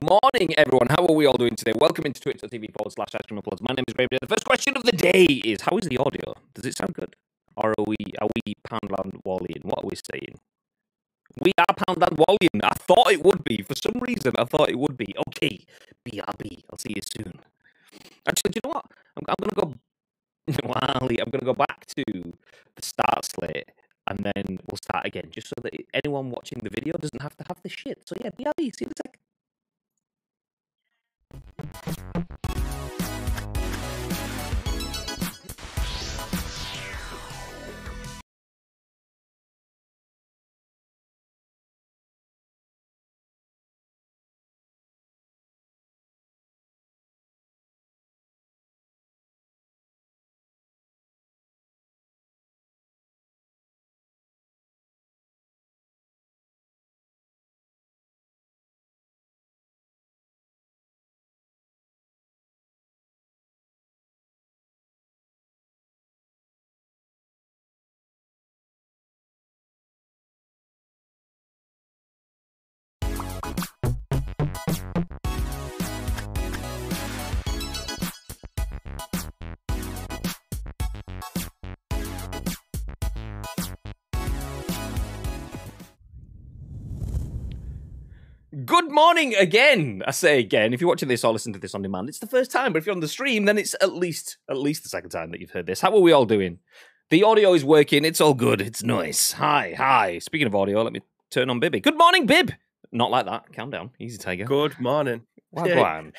morning, everyone. How are we all doing today? Welcome into twitch.tv/ice-cream-uploads. My name is Graham. The first question of the day is, how is the audio? Does it sound good? Or are we Poundland Wallian? What are we saying? We are Poundland Wallian. I thought it would be. For some reason, I thought it would be. Okay, BRB. I'll see you soon. Actually, do you know what? I'm going to go... Wally, I'm going to go back to the start slate and then we'll start again, just so that anyone watching the video doesn't have to have this shit. So yeah, BRB, see you in a sec. Good morning again. I say again. If you're watching this or listening to this on demand, it's the first time. But if you're on the stream, then it's at least the second time that you've heard this. How are we all doing? The audio is working. It's all good. It's nice. Hi. Speaking of audio, let me turn on Bibby. Good morning, Bib. Not like that. Calm down. Easy, Tiger. Good morning. Well, go on.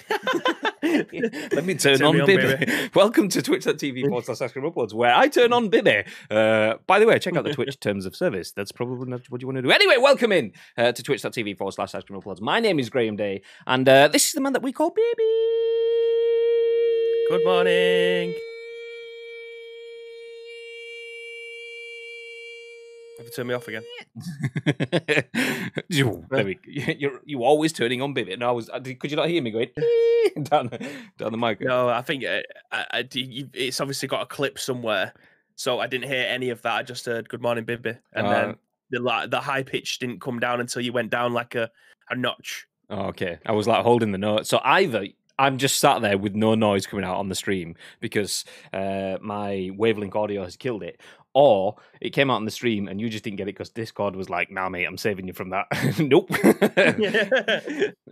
Let me turn on Bibby. Welcome to twitch.tv/ice-cream-uploads, where I turn on Bibby. By the way, check out the Twitch terms of service. That's probably not what you want to do. Anyway, welcome in to twitch.tv/ice-cream-uploads. My name is Graham Day, and this is the man that we call Bibby. Good morning. Have you turned me off again? You always turning on Bibby. No, could you not hear me going down the mic? No, I think it's obviously got a clip somewhere, so I didn't hear any of that. I just heard "Good morning, Bibby," and then the high pitch didn't come down until you went down like a notch. Oh, okay, I was like holding the note. So either I'm just sat there with no noise coming out on the stream because my wavelength audio has killed it, or it came out on the stream and you just didn't get it because Discord was like, nah, mate, I'm saving you from that. Nope.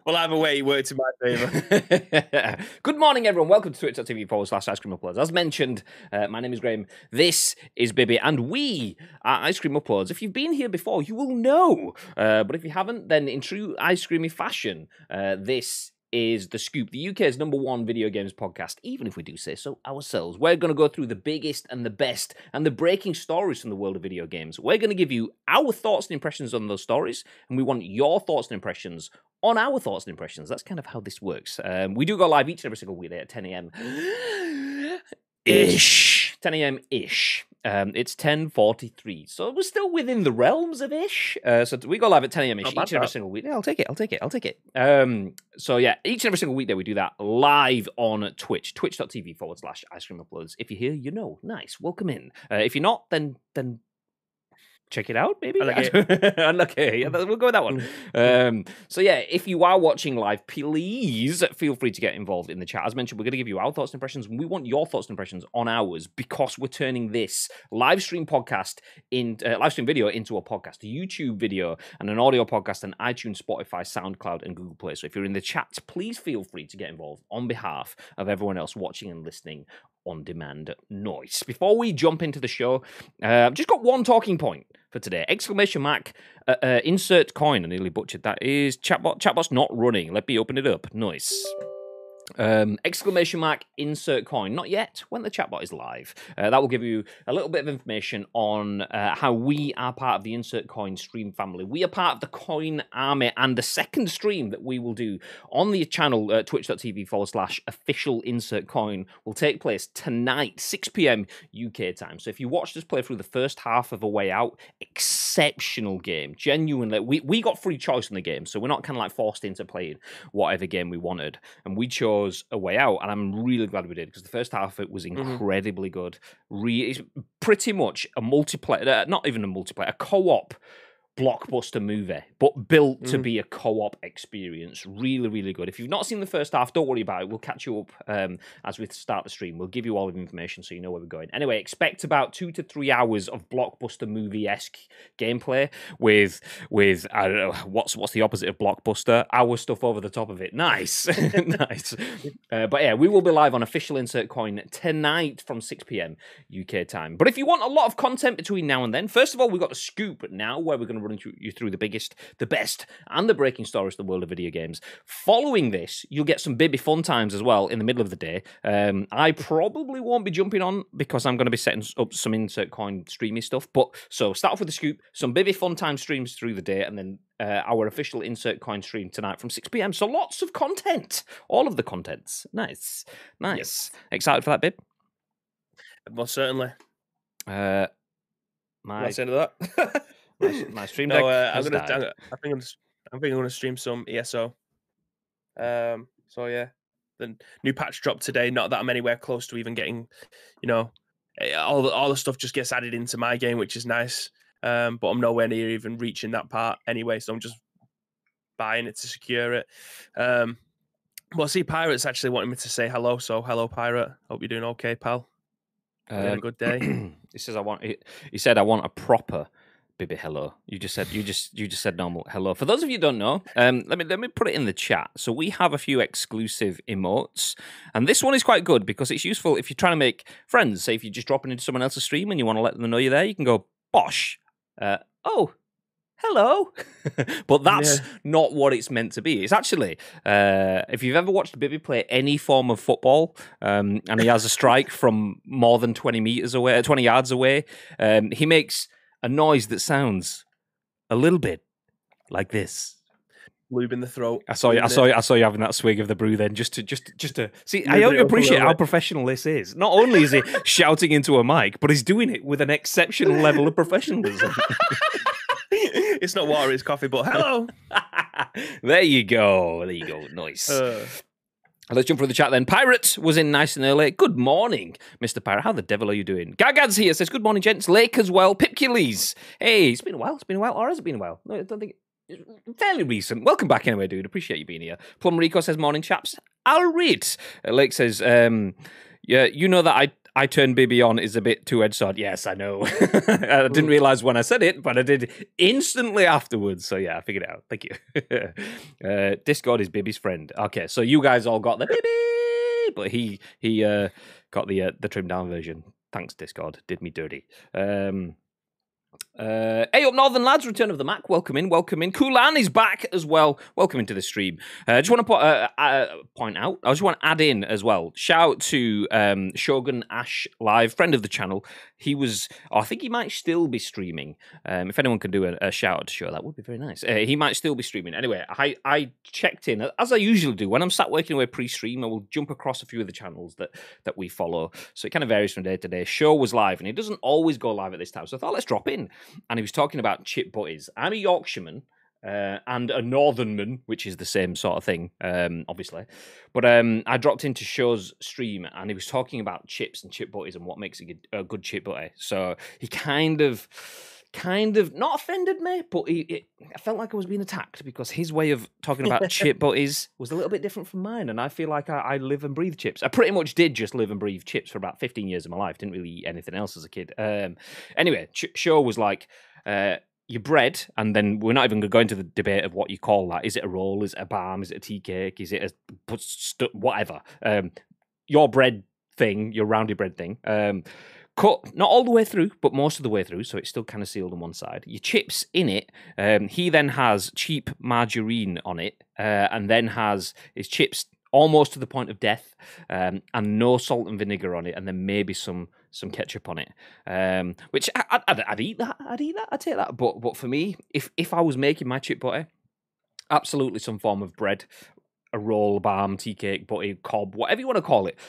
Well, either way, it worked in my favour. Good morning, everyone. Welcome to twitch.tv/ice-cream-uploads. As mentioned, my name is Graham. This is Bibby, and we are Ice Cream Uploads. If you've been here before, you will know. But if you haven't, then in true ice creamy fashion, this is The Scoop, the UK's #1 video games podcast, even if we do say so ourselves. We're going to go through the biggest and the best and the breaking stories from the world of video games. We're going to give you our thoughts and impressions on those stories, and we want your thoughts and impressions on our thoughts and impressions. That's kind of how this works. We do go live each and every single weekday at 10 a.m. ish. 10 a.m. ish. It's 10:43, so we're still within the realms of ish. So we go live at 10 a.m. ish each and every single week. Yeah, I'll take it. So yeah, each and every single weekday we do that live on Twitch, twitch.tv/ice-cream-uploads. If you're here, you know. Nice, welcome in. If you're not, then check it out, maybe? Unlucky. Yeah, we'll go with that one. So yeah, if you are watching live, please feel free to get involved in the chat. As mentioned, we're going to give you our thoughts and impressions. We want your thoughts and impressions on ours because we're turning this live stream video into a podcast, a YouTube video, and an audio podcast on iTunes, Spotify, SoundCloud, and Google Play. So if you're in the chat, please feel free to get involved on behalf of everyone else watching and listening on demand. Noise. Before we jump into the show, I've just got one talking point for today. Exclamation mark, insert coin. I nearly butchered that. Is chatbot. Chatbot's not running. Let me open it up. Nice. Exclamation mark, insert coin. Not yet, when the chatbot is live. That will give you a little bit of information on how we are part of the insert coin stream family. We are part of the coin army, and the second stream that we will do on the channel, twitch.tv/official insert coin, will take place tonight, 6 p.m. UK time. So if you watched us play through the first half of A Way Out, exceptional game. Genuinely, we got free choice in the game, so we're not kind of like forced into playing whatever game we wanted, and we chose A Way Out, and I'm really glad we did because the first half of it was incredibly good. It's pretty much a multiplayer, not even a multiplayer, a co-op blockbuster movie, but built to be a co-op experience. Really, really good. If you've not seen the first half, don't worry about it. We'll catch you up as we start the stream. We'll give you all of the information so you know where we're going. Anyway, expect about 2 to 3 hours of blockbuster movie-esque gameplay with I don't know what's the opposite of blockbuster. Our stuff over the top of it. Nice, nice. But yeah, we will be live on Official Insert Coin tonight from 6 p.m. UK time. But if you want a lot of content between now and then, first of all, we've got the scoop now where we're going to run you through the biggest, the best, and the breaking stories of the world of video games. Following this, you'll get some baby fun times as well in the middle of the day. I probably won't be jumping on because I'm going to be setting up some Insert Coin streamy stuff. But so start off with the scoop, some baby fun time streams through the day, and then our official Insert Coin stream tonight from 6 p.m. So lots of content, all of the contents. Nice, nice. Yes. Excited for that, Bib? Most certainly. That's the end of that. my stream deck. I think I'm going to stream some ESO. So yeah, the new patch dropped today. Not that I'm anywhere close to even getting, all the stuff just gets added into my game, which is nice. But I'm nowhere near even reaching that part anyway. So I'm just buying it to secure it. Well, I see Pirate's actually wanting me to say hello. So hello, Pirate. Hope you're doing okay, pal. Had a good day. He says he said I want a proper Bibby hello. You just said normal hello. For those of you who don't know, let me put it in the chat. So we have a few exclusive emotes, and this one is quite good because it's useful if you're trying to make friends. Say if you're just dropping into someone else's stream and you want to let them know you're there, you can go bosh. Oh, hello. But that's not what it's meant to be. It's actually, if you've ever watched Bibby play any form of football, and he has a strike from more than 20 yards away, he makes a noise that sounds a little bit like this. Lube in the throat. I saw you having that swig of the brew then, just to see. I hope you appreciate how professional this is. Not only is he shouting into a mic, but he's doing it with an exceptional level of professionalism. It's not water, it's coffee, but hello. There you go. Nice. Let's jump through the chat then. Pirate was in nice and early. Good morning, Mr. Pirate. How the devil are you doing? Gagad's here. Says, good morning, gents. Lake as well. Pipcules. Hey, it's been a while. Or has it been a while? No, I don't think... Fairly recent. Welcome back anyway, dude. Appreciate you being here. Plum Rico says, morning, chaps. I'll read. Lake says, yeah, you know that I turned Bibby on is a bit too edge-sword. Yes, I know. I didn't realise when I said it, but I did instantly afterwards. So yeah, I figured it out. Thank you. Discord is Bibby's friend. Okay, so you guys all got the Bibby, but he got the trimmed down version. Thanks, Discord. Did me dirty. Hey up Northern lads, Return of the Mac, welcome in. Kulan is back as well, welcome into the stream. Just want to point out, I just want to add in as well, shout out to Shogun Ash Live, friend of the channel. He was, I think he might still be streaming. If anyone can do a shout out to show, that would be very nice. He might still be streaming. Anyway, I checked in, as I usually do, when I'm sat working away pre-stream, I will jump across a few of the channels that we follow. So it kind of varies from day to day. Show was live, and it doesn't always go live at this time, so I thought let's drop in. And he was talking about chip butties. I'm a Yorkshireman and a Northernman, which is the same sort of thing, obviously. But I dropped into Show's stream, and he was talking about chips and chip butties and what makes a good chip butty. So he kind of not offended me, but I felt like I was being attacked because his way of talking about chip butties was a little bit different from mine, and I feel like I live and breathe chips. I pretty much did just live and breathe chips for about 15 years of my life. Didn't really eat anything else as a kid. Anyway, Show was like, your bread, and then we're not even going to go into the debate of what you call that. Is it a roll? Is it a balm? Is it a tea cake? Is it a whatever? Your bread thing, your rounded bread thing. Cut, not all the way through, but most of the way through, so it's still kind of sealed on one side. Your chips in it, he then has cheap margarine on it, and then has his chips almost to the point of death, and no salt and vinegar on it, and then maybe some ketchup on it, which I'd eat that. I'd take that. But for me, if I was making my chip butty, absolutely some form of bread, a roll, balm, tea cake, butty, cob, whatever you want to call it,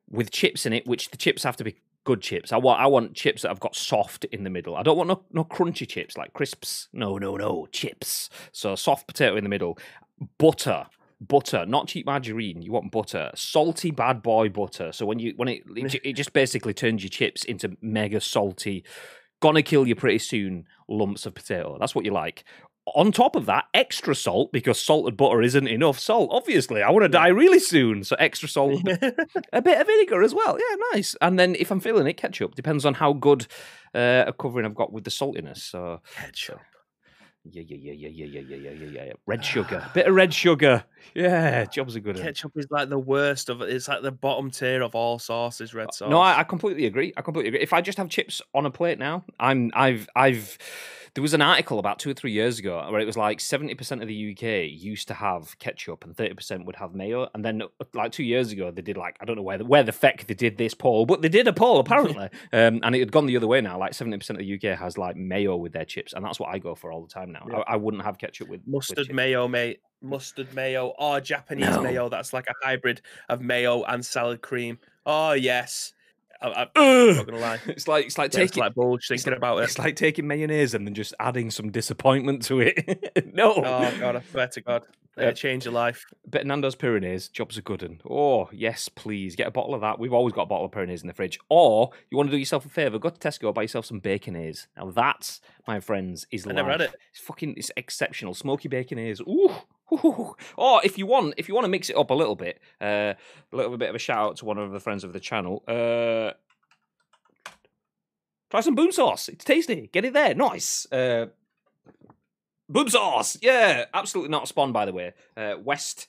with chips in it, which the chips have to be good chips. I want chips that have got soft in the middle. I don't want no crunchy chips like crisps. No, chips. So soft potato in the middle. Butter, not cheap margarine. You want butter, salty bad boy butter. So when it just basically turns your chips into mega salty, gonna kill you pretty soon. Lumps of potato. That's what you like. On top of that, extra salt, because salted butter isn't enough salt. Obviously, I want to die really soon, so extra salt, a bit of vinegar as well. Yeah, nice. And then if I'm feeling it, ketchup. Depends on how good a covering I've got with the saltiness. So ketchup. Yeah. Red sugar, bit of red sugar. Yeah, jobs are good. Ketchup is like the worst of it. It's like the bottom tier of all sauces. Red sauce. No, I completely agree. If I just have chips on a plate now, I've. There was an article about 2 or 3 years ago where it was like 70% of the UK used to have ketchup and 30% would have mayo. And then like 2 years ago, they did like, I don't know where the feck they did this poll, but they did a poll apparently. And it had gone the other way now. Like 70% of the UK has like mayo with their chips. And that's what I go for all the time now. Yeah. I wouldn't have ketchup with mustard mayo, mate. Mustard mayo or Japanese mayo. That's like a hybrid of mayo and salad cream. Oh, yes. I'm not gonna lie. It's like taking like bulge thinking about it. It's like taking mayonnaise and then just adding some disappointment to it. No. Oh God, I swear to God. Change your life. Bit of Nando's Pyrenees, jobs are good. And oh yes, please get a bottle of that. We've always got a bottle of Pyrenees in the fridge. Or you want to do yourself a favour, go to Tesco, buy yourself some baconaise. Now that, my friends, is life. I never had it. It's exceptional. Smoky baconaise. Ooh. Or if you want to mix it up a little bit of a shout out to one of the friends of the channel. Try some boom sauce. It's tasty. Get it there. Nice. Boom sauce. Yeah, absolutely not a spawn, by the way. West,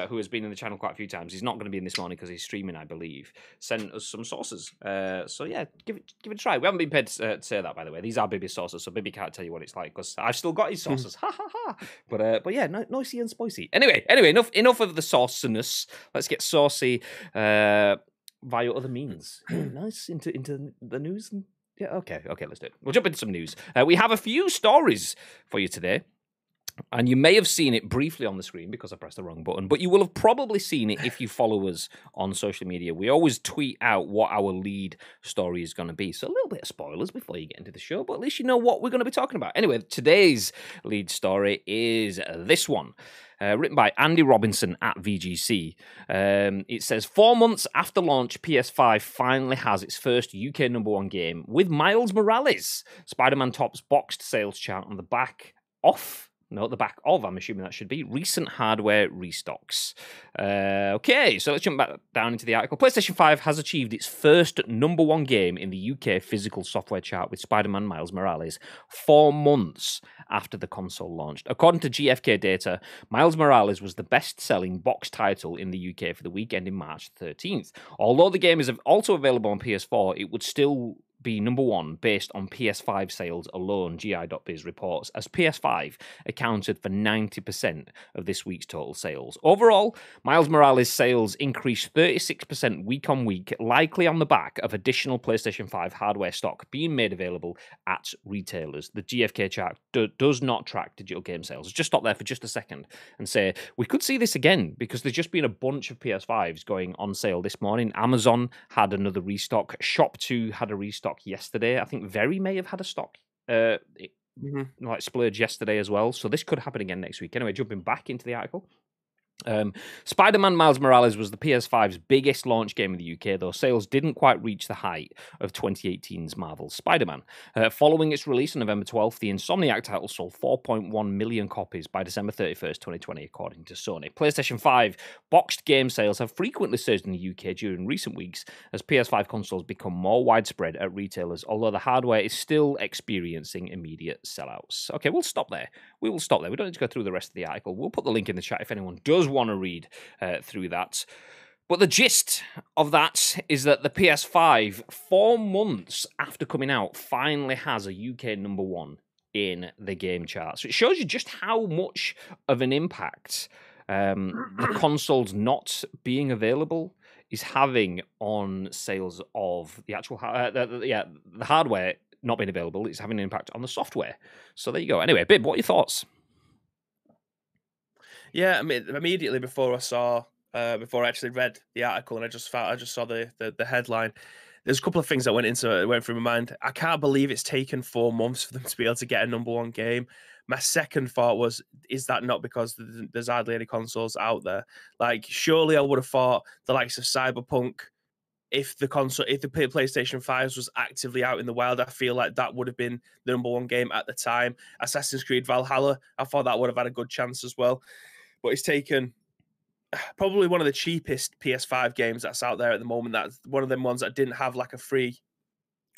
who has been in the channel quite a few times, he's not going to be in this morning because he's streaming, I believe, sent us some sauces. So yeah, give it a try. We haven't been paid to say that, by the way. These are Bibby's sauces, so Bibby can't tell you what it's like because I've still got his sauces. Ha ha ha. But yeah, noisy and spicy. Anyway, enough of the sauciness. Let's get saucy via other means. Nice into the news. Yeah, okay, let's do it. We'll jump into some news. We have a few stories for you today. And you may have seen it briefly on the screen because I pressed the wrong button, but you will have probably seen it if you follow us on social media. We always tweet out what our lead story is going to be. So a little bit of spoilers before you get into the show, but at least you know what we're going to be talking about. Anyway, today's lead story is this one. Written by Andy Robinson at VGC. It says, 4 months after launch, PS5 finally has its first UK #1 game with Miles Morales. Spider-Man tops boxed sales chart on the back of, I'm assuming that should be, recent hardware restocks. Okay, so let's jump back down into the article. PlayStation 5 has achieved its first #1 game in the UK physical software chart with Spider-Man Miles Morales 4 months after the console launched. According to GfK data, Miles Morales was the best-selling box title in the UK for the week ending March 13th. Although the game is also available on PS4, it would still be #1 based on PS5 sales alone, GI.biz reports, as PS5 accounted for 90% of this week's total sales. Overall, Miles Morales sales increased 36% week on week, likely on the back of additional PlayStation 5 hardware stock being made available at retailers. The GfK chart does not track digital game sales. Let's just stop there for just a second and say we could see this again because there's just been a bunch of PS5s going on sale this morning. Amazon had another restock. Shop2 had a restock yesterday. I think Very may have had a stock like splurge yesterday as well. So this could happen again next week. Anyway, jumping back into the article. Spider-Man Miles Morales was the PS5's biggest launch game in the UK, though sales didn't quite reach the height of 2018's Marvel's Spider-Man. Following its release on November 12th, the Insomniac title sold 4.1 million copies by December 31st, 2020, according to Sony. PlayStation 5 boxed game sales have frequently surged in the UK during recent weeks as PS5 consoles become more widespread at retailers, although the hardware is still experiencing immediate sellouts. Okay, we'll stop there. We will stop there. We don't need to go through the rest of the article. We'll put the link in the chat if anyone does want to read through that. But the gist of that is that the PS5, 4 months after coming out, finally has a UK #1 in the game chart. So it shows you just how much of an impact the consoles not being available is having on sales of the actual the hardware not being available. It's having an impact on the software. So there you go. Anyway, Bib, what are your thoughts? Yeah, I mean, immediately before I actually read the article and I just saw the headline, there's a couple of things that went through my mind. I can't believe it's taken 4 months for them to be able to get a #1 game. My second thought was, is that not because there's hardly any consoles out there? Like, surely I would have thought the likes of Cyberpunk if the PlayStation 5 was actively out in the wild, I feel like that would have been the #1 game at the time. Assassin's Creed Valhalla, I thought that would have had a good chance as well. But it's taken probably one of the cheapest PS5 games that's out there at the moment. That's one of them ones that didn't have like a free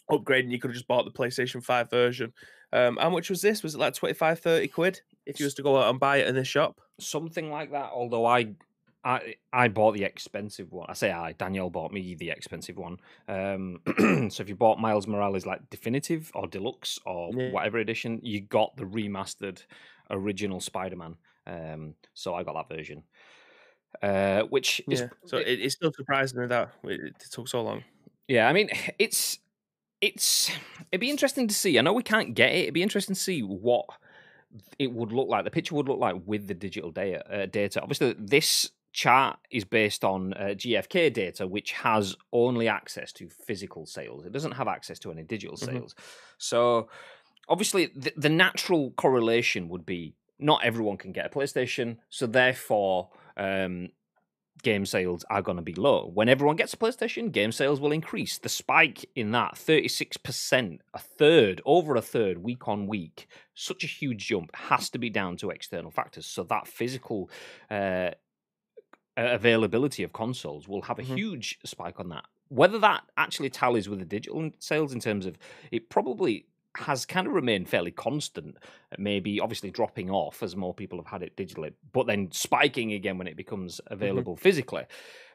upgrade and you could have just bought the PlayStation 5 version. How much was this? Was it like 25, 30 quid if you was to go out and buy it in the shop? Something like that, although I bought the expensive one. I say Danielle bought me the expensive one. So if you bought Miles Morales like definitive or deluxe or whatever edition, you got the remastered original Spider-Man. So I got that version. Which is so it's still surprising that it took so long. Yeah, I mean it'd be interesting to see. I know we can't get it. It'd be interesting to see what it would look like. The picture would look like with the digital data. Obviously, this chart is based on GfK data, which has only access to physical sales. It doesn't have access to any digital sales. So obviously, the natural correlation would be not everyone can get a PlayStation, so therefore game sales are going to be low. When everyone gets a PlayStation, game sales will increase. The spike in that, 36%, over a third, week on week, such a huge jump, has to be down to external factors. So that physical availability of consoles will have a huge spike on that. Whether that actually tallies with the digital sales in terms of, it probably has kind of remained fairly constant, maybe obviously dropping off as more people have had it digitally, but then spiking again when it becomes available physically.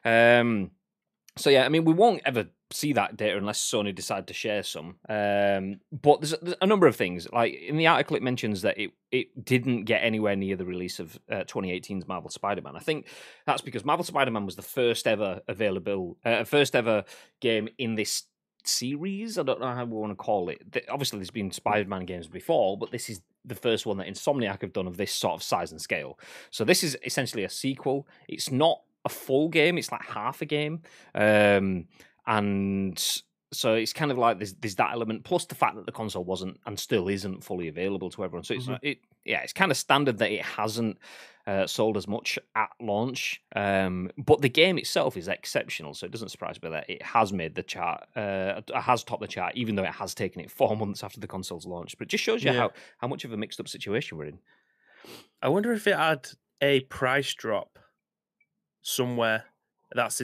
So yeah, I mean, we won't ever see that data unless Sony decide to share some. But there's a number of things. Like in the article, it mentions that it didn't get anywhere near the release of 2018's Marvel Spider-Man. I think that's because Marvel Spider-Man was the first ever game in this series. I don't know how we want to call it. Obviously, there's been Spider-Man games before, but this is the first one that Insomniac have done of this sort of size and scale. So this is essentially a sequel. It's not a full game. It's like half a game. And so it's kind of like there's that element, plus the fact that the console wasn't and still isn't fully available to everyone. So it's kind of standard that it hasn't sold as much at launch. But the game itself is exceptional, so it doesn't surprise me that it has made the chart, has topped the chart, even though it has taken it 4 months after the console's launch. But it just shows you how much of a mixed up situation we're in. I wonder if it had a price drop somewhere that's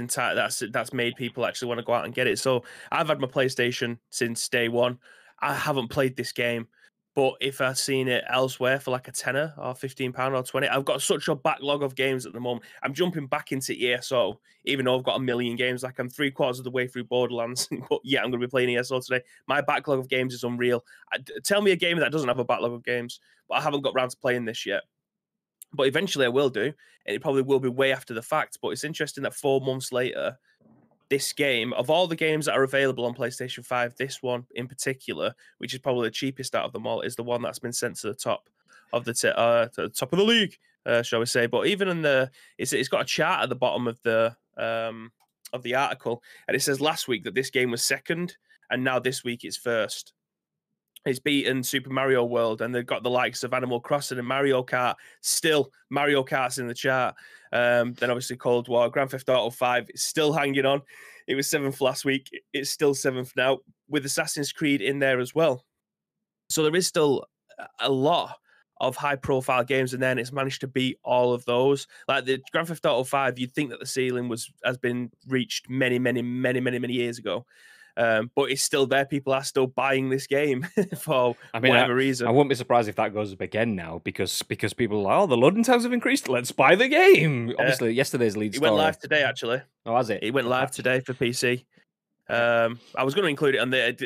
made people actually want to go out and get it. So I've had my PlayStation since day one. I haven't played this game, but if I've seen it elsewhere for like a tenner or £15 or 20, I've got such a backlog of games at the moment. I'm jumping back into ESO, even though I've got a million games. Like I'm 3/4 of the way through Borderlands, but yeah, I'm going to be playing ESO today. My backlog of games is unreal. Tell me a game that doesn't have a backlog of games, but I haven't got around to playing this yet. But eventually I will do, and it probably will be way after the fact. But it's interesting that 4 months later, this game, of all the games that are available on PlayStation 5, this one in particular, which is probably the cheapest out of them all, is the one that's been sent to the top of the top of the league, shall we say? But even in it's got a chart at the bottom of the article, and it says last week that this game was second, and now this week it's first. It's beaten Super Mario World, and they've got the likes of Animal Crossing and Mario Kart. Still, Mario Kart's in the chart. Then obviously Cold War, Grand Theft Auto 5 is still hanging on. It was 7th last week. It's still 7th now, with Assassin's Creed in there as well. So there is still a lot of high-profile games, and then it's managed to beat all of those. Like the Grand Theft Auto 5, you'd think that the ceiling has been reached many, many, many, many, many years ago. But it's still there. People are still buying this game for whatever reason. I wouldn't be surprised if that goes up again now because people are like, oh, the loading times have increased. Let's buy the game. Obviously, yesterday's lead story. It went live today, actually. Oh, has it? It went live today for PC. I was going to include it on it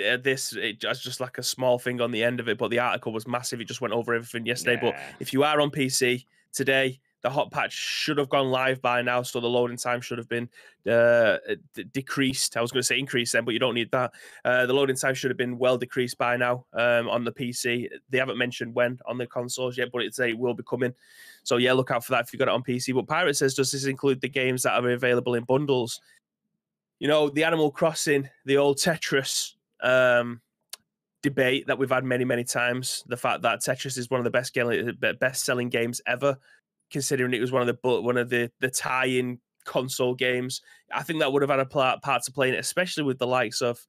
has just like a small thing on the end of it, but the article was massive. It just went over everything yesterday. Yeah. But if you are on PC today, the hot patch should have gone live by now, so the loading time should have been decreased. I was going to say increased then, but you don't need that. The loading time should have been well decreased by now on the PC. They haven't mentioned when on the consoles yet, but it will be coming. So yeah, look out for that if you got it on PC. But Pirate says, does this include the games that are available in bundles? You know, the Animal Crossing, the old Tetris debate that we've had many, many times. The fact that Tetris is one of the best-selling games ever, considering it was one of the tie-in console games. I think that would have had a part to play in it, especially with the likes of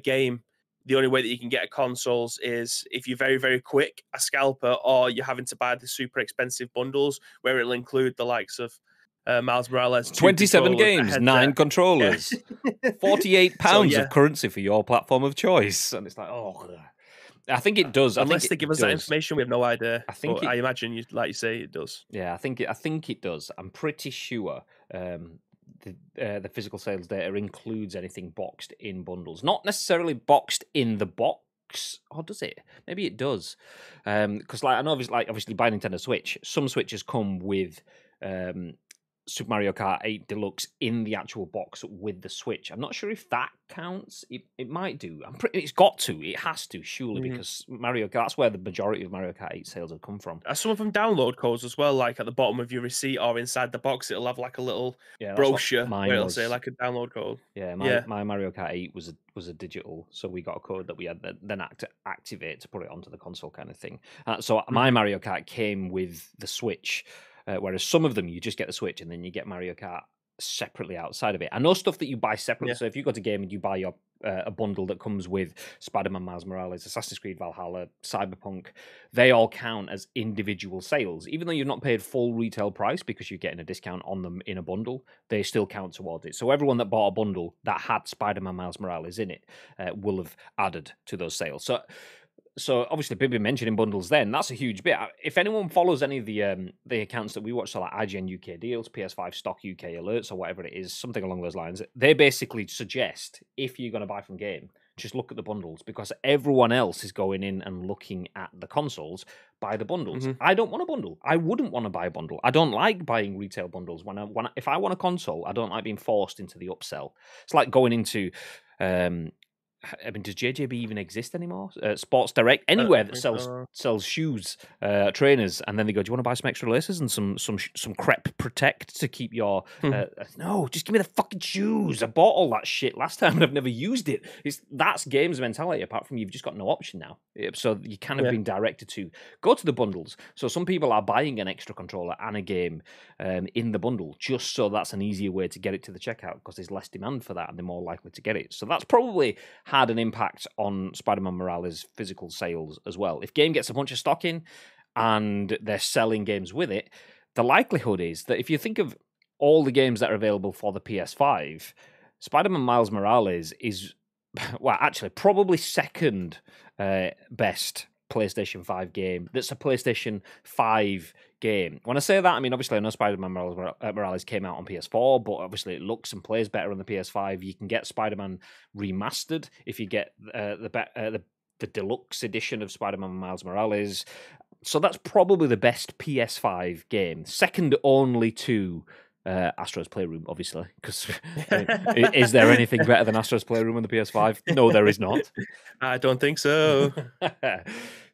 game. The only way that you can get consoles is if you're very, very quick, a scalper, or you're having to buy the super expensive bundles where it'll include the likes of Miles Morales, 27 games, 9 controllers, £48 of currency for your platform of choice. And it's like, oh, I think it does. Unless they give us that information, we have no idea. I imagine, like you say, it does. Yeah, I think it does. I'm pretty sure the physical sales data includes anything boxed in bundles, not necessarily boxed in the box. Or does it? Maybe it does. Because I know, obviously, by Nintendo Switch, some Switches come with Super Mario Kart 8 Deluxe in the actual box with the Switch. I'm not sure if that counts. It might do. It's got to. It has to, surely, because Mario Kart, that's where the majority of Mario Kart 8 sales have come from. Are some of them download codes as well? Like at the bottom of your receipt or inside the box, it'll have like a little brochure where it'll say like a download code. Yeah, my Mario Kart 8 was a digital, so we got a code that we had then to activate to put it onto the console kind of thing. So my Mario Kart came with the Switch. Whereas some of them, you just get the Switch and then you get Mario Kart separately outside of it. I know stuff that you buy separately. So if you go to game and you buy a bundle that comes with Spider-Man, Miles Morales, Assassin's Creed Valhalla, Cyberpunk, they all count as individual sales. Even though you've not paid full retail price because you're getting a discount on them in a bundle, they still count towards it. So everyone that bought a bundle that had Spider-Man, Miles Morales in it will have added to those sales. So obviously, Bibby mentioning bundles then, that's a huge bit. If anyone follows any of the accounts that we watch, so like IGN UK deals, PS5 stock UK alerts, or whatever it is, something along those lines, they basically suggest, if you're going to buy from game, just look at the bundles, because everyone else is going in and looking at the consoles, buy the bundles. I don't want a bundle. I wouldn't want to buy a bundle. I don't like buying retail bundles. If I want a console, I don't like being forced into the upsell. It's like going into... does JJB even exist anymore? Sports Direct, anywhere that sells shoes, trainers, and then they go, "Do you want to buy some extra laces and some Crep Protect to keep your?" No, just give me the fucking shoes. I bought all that shit last time and I've never used it. That's games mentality. Apart from you've just got no option now, so you kind of been directed to go to the bundles. So some people are buying an extra controller and a game in the bundle just so that's an easier way to get it to the checkout because there's less demand for that and they're more likely to get it. So that's probably had an impact on Spider-Man Morales' physical sales as well. If game gets a bunch of stock in and they're selling games with it, the likelihood is that if you think of all the games that are available for the PS5, Spider-Man Miles Morales is, well, actually probably second best PlayStation 5 game that's a PlayStation 5 game. When I say that, I mean, obviously, I know Spider-Man Morales came out on PS4, but obviously it looks and plays better on the PS5. You can get Spider-Man Remastered if you get the deluxe edition of Spider-Man Miles Morales. So that's probably the best PS5 game, second only to Astro's Playroom, obviously, because is there anything better than Astro's Playroom on the PS5? No, there is not. I don't think so.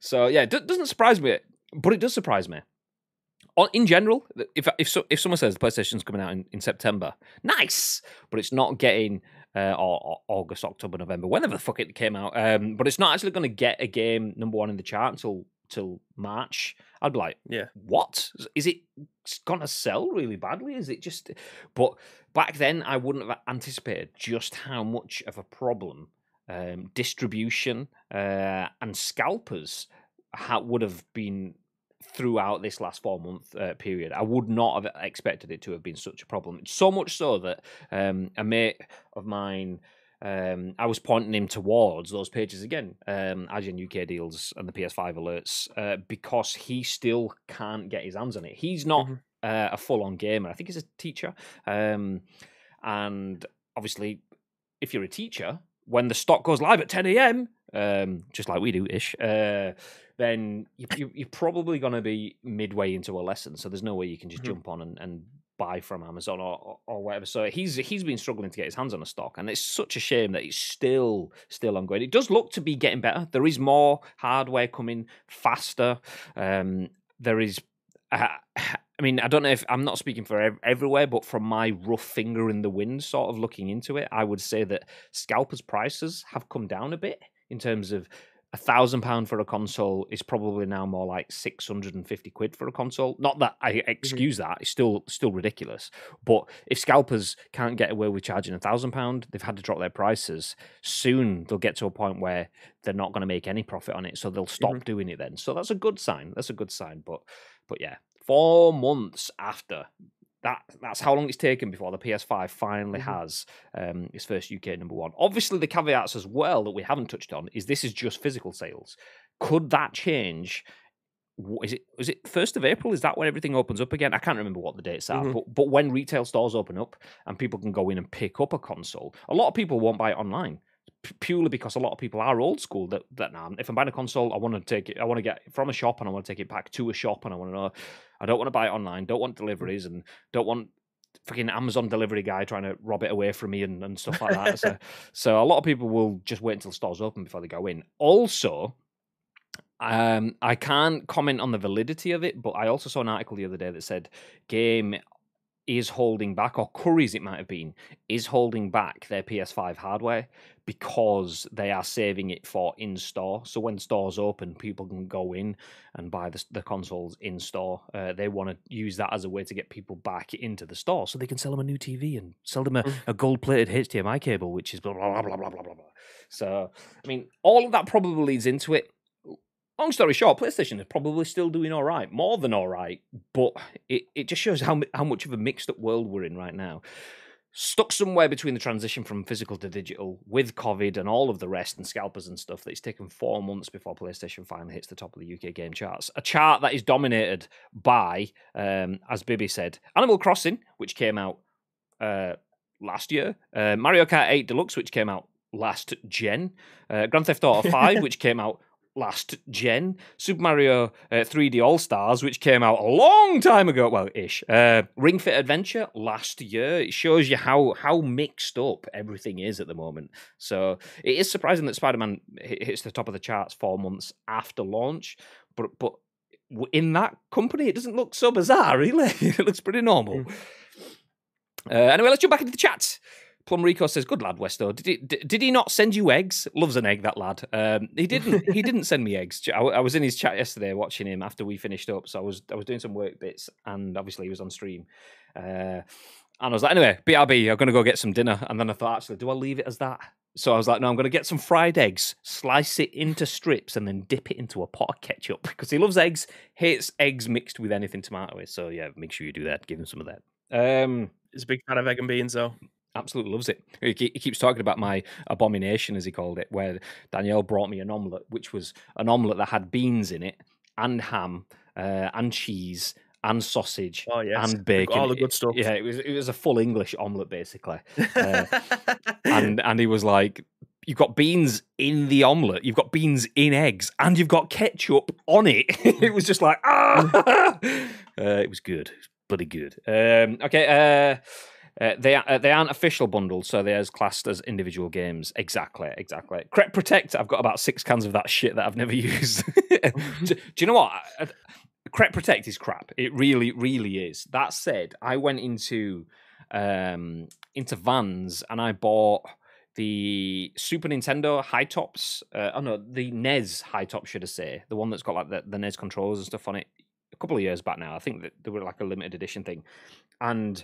So yeah, it doesn't surprise me, but it does surprise me. In general, if someone says the PlayStation's coming out in September, nice, but it's not getting or August, October, November, whenever the fuck it came out, but it's not actually going to get a game #1 in the chart till March, I'd be like, yeah, what? Is it gonna sell really badly? Is it just... But back then, I wouldn't have anticipated just how much of a problem distribution and scalpers would have been throughout this last 4-month period. I would not have expected it to have been such a problem. So much so that a mate of mine... I was pointing him towards those pages again, IGN UK deals and the PS5 alerts, because he still can't get his hands on it. He's not a full-on gamer. I think he's a teacher. And obviously, if you're a teacher, when the stock goes live at 10 a.m., just like we do, then you're probably going to be midway into a lesson. So there's no way you can just jump on and buy from Amazon or whatever. So he's been struggling to get his hands on a stock, and it's such a shame that it's still ongoing. It does look to be getting better. There is more hardware coming faster. There is... I mean, I don't know if... I'm not speaking for everywhere, but from my rough finger in the wind sort of looking into it, I would say that scalpers' prices have come down a bit in terms of £1,000 for a console is probably now more like 650 quid for a console. Not that I excuse that; it's still ridiculous. But if scalpers can't get away with charging £1,000, they've had to drop their prices. Soon they'll get to a point where they're not going to make any profit on it, so they'll stop doing it then. So that's a good sign. That's a good sign. But yeah, 4 months after. That's how long it's taken before the PS5 finally has its first UK #1. Obviously, the caveats as well that we haven't touched on is this is just physical sales. Could that change? Is it 1st of April? Is that when everything opens up again? I can't remember what the dates are, but when retail stores open up and people can go in and pick up a console, a lot of people won't buy it online. Purely because a lot of people are old school. That if I'm buying a console, I want to take it. I want to get it from a shop, and I want to take it back to a shop, and I want to know. I don't want to buy it online. Don't want deliveries, and don't want fucking Amazon delivery guy trying to rob it away from me and stuff like that. So a lot of people will just wait until stores open before they go in. Also, I can't comment on the validity of it, but I also saw an article the other day that said Game is holding back, or Curry's it might have been, is holding back their PS5 hardware because they are saving it for in-store. So when stores open, people can go in and buy the consoles in-store. They want to use that as a way to get people back into the store so they can sell them a new TV and sell them a gold-plated HDMI cable, which is blah, blah, blah, blah, blah, blah, blah. So, I mean, all of that probably leads into it. Long story short, PlayStation is probably still doing all right, more than all right, but it just shows how much of a mixed-up world we're in right now. Stuck somewhere between the transition from physical to digital with COVID and all of the rest and scalpers and stuff, that it's taken 4 months before PlayStation finally hits the top of the UK game charts. A chart that is dominated by, as Bibby said, Animal Crossing, which came out last year, Mario Kart 8 Deluxe, which came out last gen, Grand Theft Auto 5, which came out last gen, Super Mario 3D All-Stars, which came out a long time ago, well, ish. Ring Fit Adventure last year. It shows you how mixed up everything is at the moment. So it is surprising that Spider-Man hits the top of the charts 4 months after launch, but in that company, it doesn't look so bizarre, really. It looks pretty normal. Anyway, let's jump back into the chat. Plum Rico says, "Good lad, Westo. Did he not send you eggs? Loves an egg, that lad. He didn't send me eggs. I was in his chat yesterday watching him after we finished up. So I was doing some work bits, and obviously he was on stream. And I was like, anyway, BRB, I'm gonna go get some dinner. And then I thought, actually, do I leave it as that? So I was like, no, I'm gonna get some fried eggs, slice it into strips, and then dip it into a pot of ketchup because he loves eggs, hates eggs mixed with anything tomatoey. So yeah, make sure you do that. Give him some of that. He's a big fan of egg and beans, though. Absolutely loves it. He keeps talking about my abomination, as he called it, where Danielle brought me an omelette, which was an omelette that had beans in it, and ham, and cheese, and sausage, and bacon. All the good stuff. Yeah, it was a full English omelette, basically. And he was like, you've got beans in the omelette, you've got beans in eggs, and you've got ketchup on it. It was just like, it was good. It was bloody good. Okay, they aren't official bundles, so they're classed as individual games. Exactly. Crep Protect, I've got about 6 cans of that shit that I've never used. Do you know what? Crep Protect is crap. It really, really is. That said, I went into Vans and I bought the Super Nintendo high tops. The NES high top, should I say? The one that's got like the NES controllers and stuff on it. A couple of years back now, I think that they were like a limited edition thing, and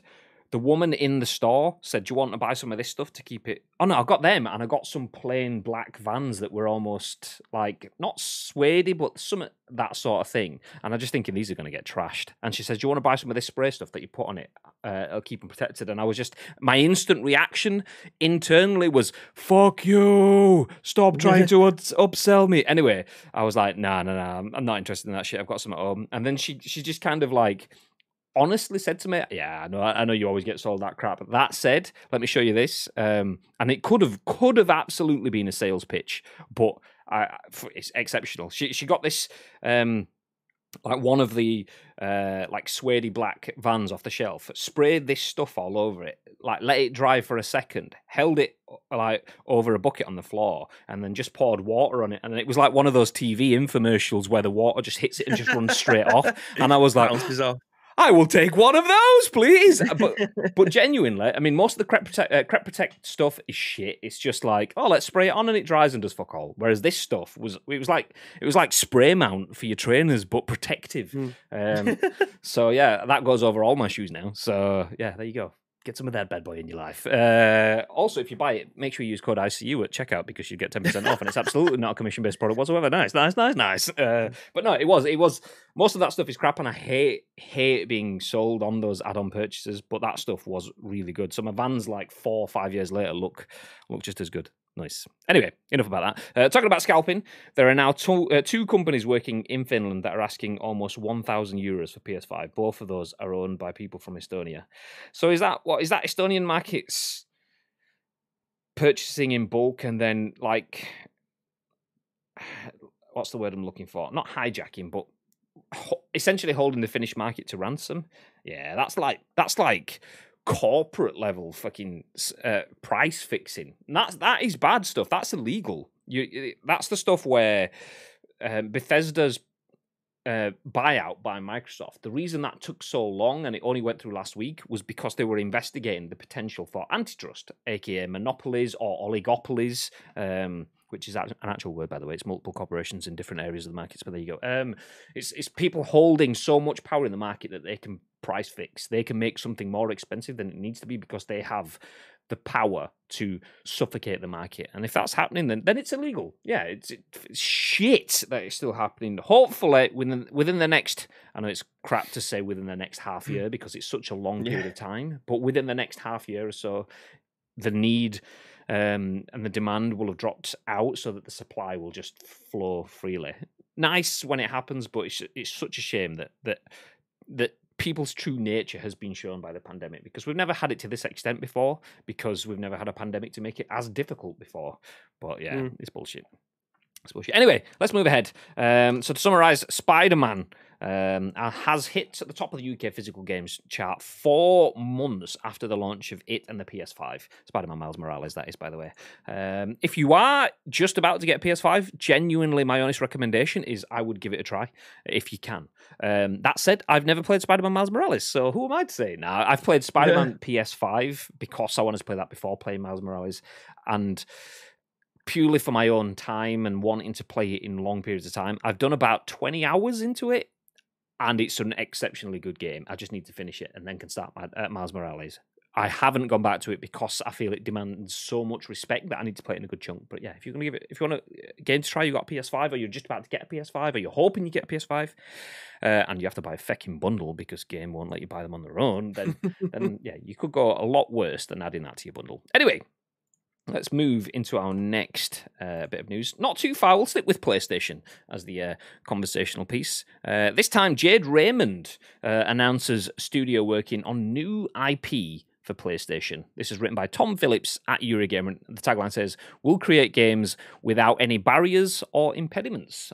the woman in the store said, "Do you want to buy some of this stuff to keep it?" Oh no, I got them, and I got some plain black Vans that were almost like not suede, but some that sort of thing. And I'm just thinking these are going to get trashed. And she says, "Do you want to buy some of this spray stuff that you put on it? It'll keep them protected." And I was just, my instant reaction internally was, "Fuck you! Stop trying to upsell me." Anyway, I was like, "Nah, I'm not interested in that shit. I've got some at home." And then she just kind of like honestly said to me, "Yeah, I know you always get sold that crap. But that said, let me show you this." And it could have absolutely been a sales pitch, but it's exceptional. She got this like one of the like suede black Vans off the shelf, sprayed this stuff all over it, like let it dry for a second, held it like over a bucket on the floor, and then just poured water on it. And it was like one of those TV infomercials where the water just hits it and just runs straight off. And I was like, I will take one of those, please. But genuinely, I mean, most of the crep protect stuff is shit. It's just like, oh, let's spray it on and it dries and does fuck all. Whereas this stuff was like spray mount for your trainers, but protective. So yeah, that goes over all my shoes now. So yeah, there you go. Get some of that bad boy in your life. Also, if you buy it, make sure you use code ICU at checkout because you get 10% off, and it's absolutely not a commission-based product whatsoever. Nice. But no, it was. Most of that stuff is crap, and I hate being sold on those add-on purchases. But that stuff was really good. So my Vans, like 4 or 5 years later, look just as good. Nice. Anyway, enough about that. Talking about scalping, there are now two companies working in Finland that are asking almost 1,000 euros for PS5. Both of those are owned by people from Estonia. So is that Estonian markets purchasing in bulk and then like, what's the word I'm looking for? Not hijacking, but essentially holding the Finnish market to ransom? Yeah, that's like corporate level fucking price fixing. And that is bad stuff. That's illegal. That's the stuff where Bethesda's buyout by Microsoft. The reason that took so long and it only went through last week was because they were investigating the potential for antitrust, aka monopolies or oligopolies, which is an actual word, by the way. It's multiple corporations in different areas of the markets, but there you go. It's people holding so much power in the market that they can price fix. They can make something more expensive than it needs to be because they have the power to suffocate the market. And if that's happening, then it's illegal. Yeah, it's shit that it's still happening. Hopefully, within the next, I know it's crap to say within the next half year because it's such a long period of time, but within the next half year or so, the need and the demand will have dropped out so that the supply will just flow freely. Nice when it happens, but it's such a shame that people's true nature has been shown by the pandemic because we've never had it to this extent before because we've never had a pandemic to make it as difficult before. But yeah, it's bullshit. It's bullshit. Anyway, let's move ahead. So to summarize, Spider-Man has hit at the top of the UK physical games chart 4 months after the launch of it and the PS5. Spider-Man Miles Morales, that is, by the way. If you are just about to get a PS5, genuinely my honest recommendation is I would give it a try if you can. That said, I've never played Spider-Man Miles Morales, so who am I to say? Now, I've played Spider-Man PS5 because I wanted to play that before playing Miles Morales, and purely for my own time and wanting to play it in long periods of time, I've done about 20 hours into it, and it's an exceptionally good game. I just need to finish it and then can start Miles Morales. I haven't gone back to it because I feel it demands so much respect that I need to play it in a good chunk. But yeah, if you want a game to try, you got a PS5, or you're just about to get a PS5, or you're hoping you get a PS5, and you have to buy a fecking bundle because game won't let you buy them on their own, then yeah, you could go a lot worse than adding that to your bundle. Anyway, let's move into our next bit of news. Not too far. We'll stick with PlayStation as the conversational piece. This time, Jade Raymond announces studio working on new IP for PlayStation. This is written by Tom Phillips at Eurogamer. The tagline says, "We'll create games without any barriers or impediments."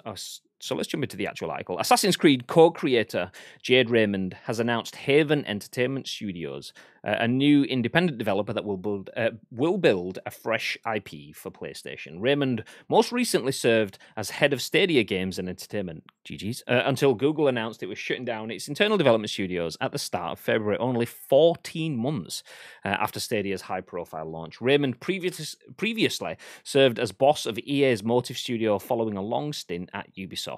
So let's jump into the actual article. Assassin's Creed co-creator Jade Raymond has announced Haven Entertainment Studios, a new independent developer that will build a fresh IP for PlayStation. Raymond most recently served as head of Stadia Games and Entertainment, GG's, until Google announced it was shutting down its internal development studios at the start of February, only 14 months after Stadia's high-profile launch. Raymond previously served as boss of EA's Motive Studio following a long stint at Ubisoft.